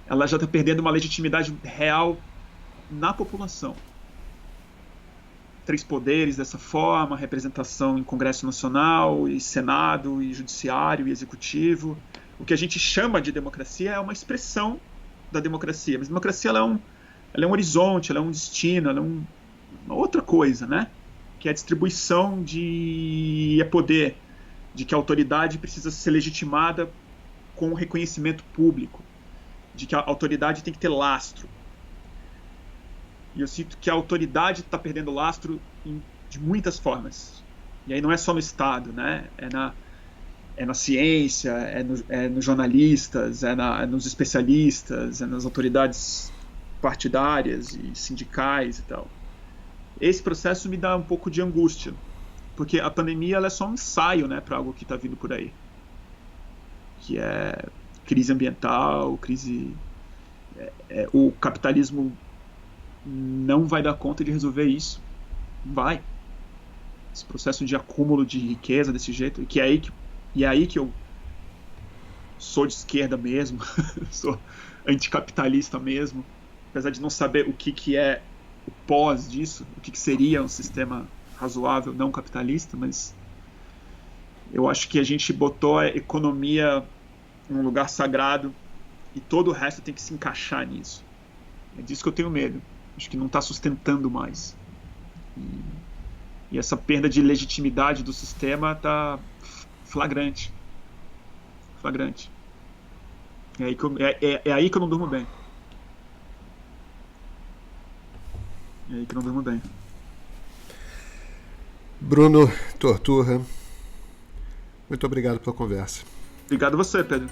S2: ela já está perdendo uma legitimidade real na população. 3 poderes dessa forma, representação em Congresso Nacional, e Senado, e Judiciário, e Executivo. O que a gente chama de democracia é uma expressão da democracia. Mas a democracia ela é um horizonte, ela é um destino, ela é uma outra coisa, né? Que é a distribuição de poder, de que a autoridade precisa ser legitimada com o reconhecimento público, de que a autoridade tem que ter lastro. E eu sinto que a autoridade está perdendo lastro de muitas formas. E aí não é só no Estado, né? É na ciência, é nos jornalistas, nos especialistas, é nas autoridades partidárias e sindicais e tal. Esse processo me dá um pouco de angústia, porque a pandemia ela é só um ensaio, né, para algo que está vindo por aí, que é crise ambiental, o capitalismo não vai dar conta de resolver isso. Não vai. Esse processo de acúmulo de riqueza desse jeito, e é aí que eu sou de esquerda mesmo, sou anticapitalista mesmo, apesar de não saber o que é o pós disso, o que seria um sistema razoável não capitalista, mas eu acho que a gente botou a economia num lugar sagrado e todo o resto tem que se encaixar nisso. É disso que eu tenho medo. Acho que não está sustentando mais. E essa perda de legitimidade do sistema está flagrante. Flagrante. É aí que eu não durmo bem. É aí que eu não durmo bem.
S1: Bruno Torturra, muito obrigado pela conversa.
S2: Obrigado a você, Pedro.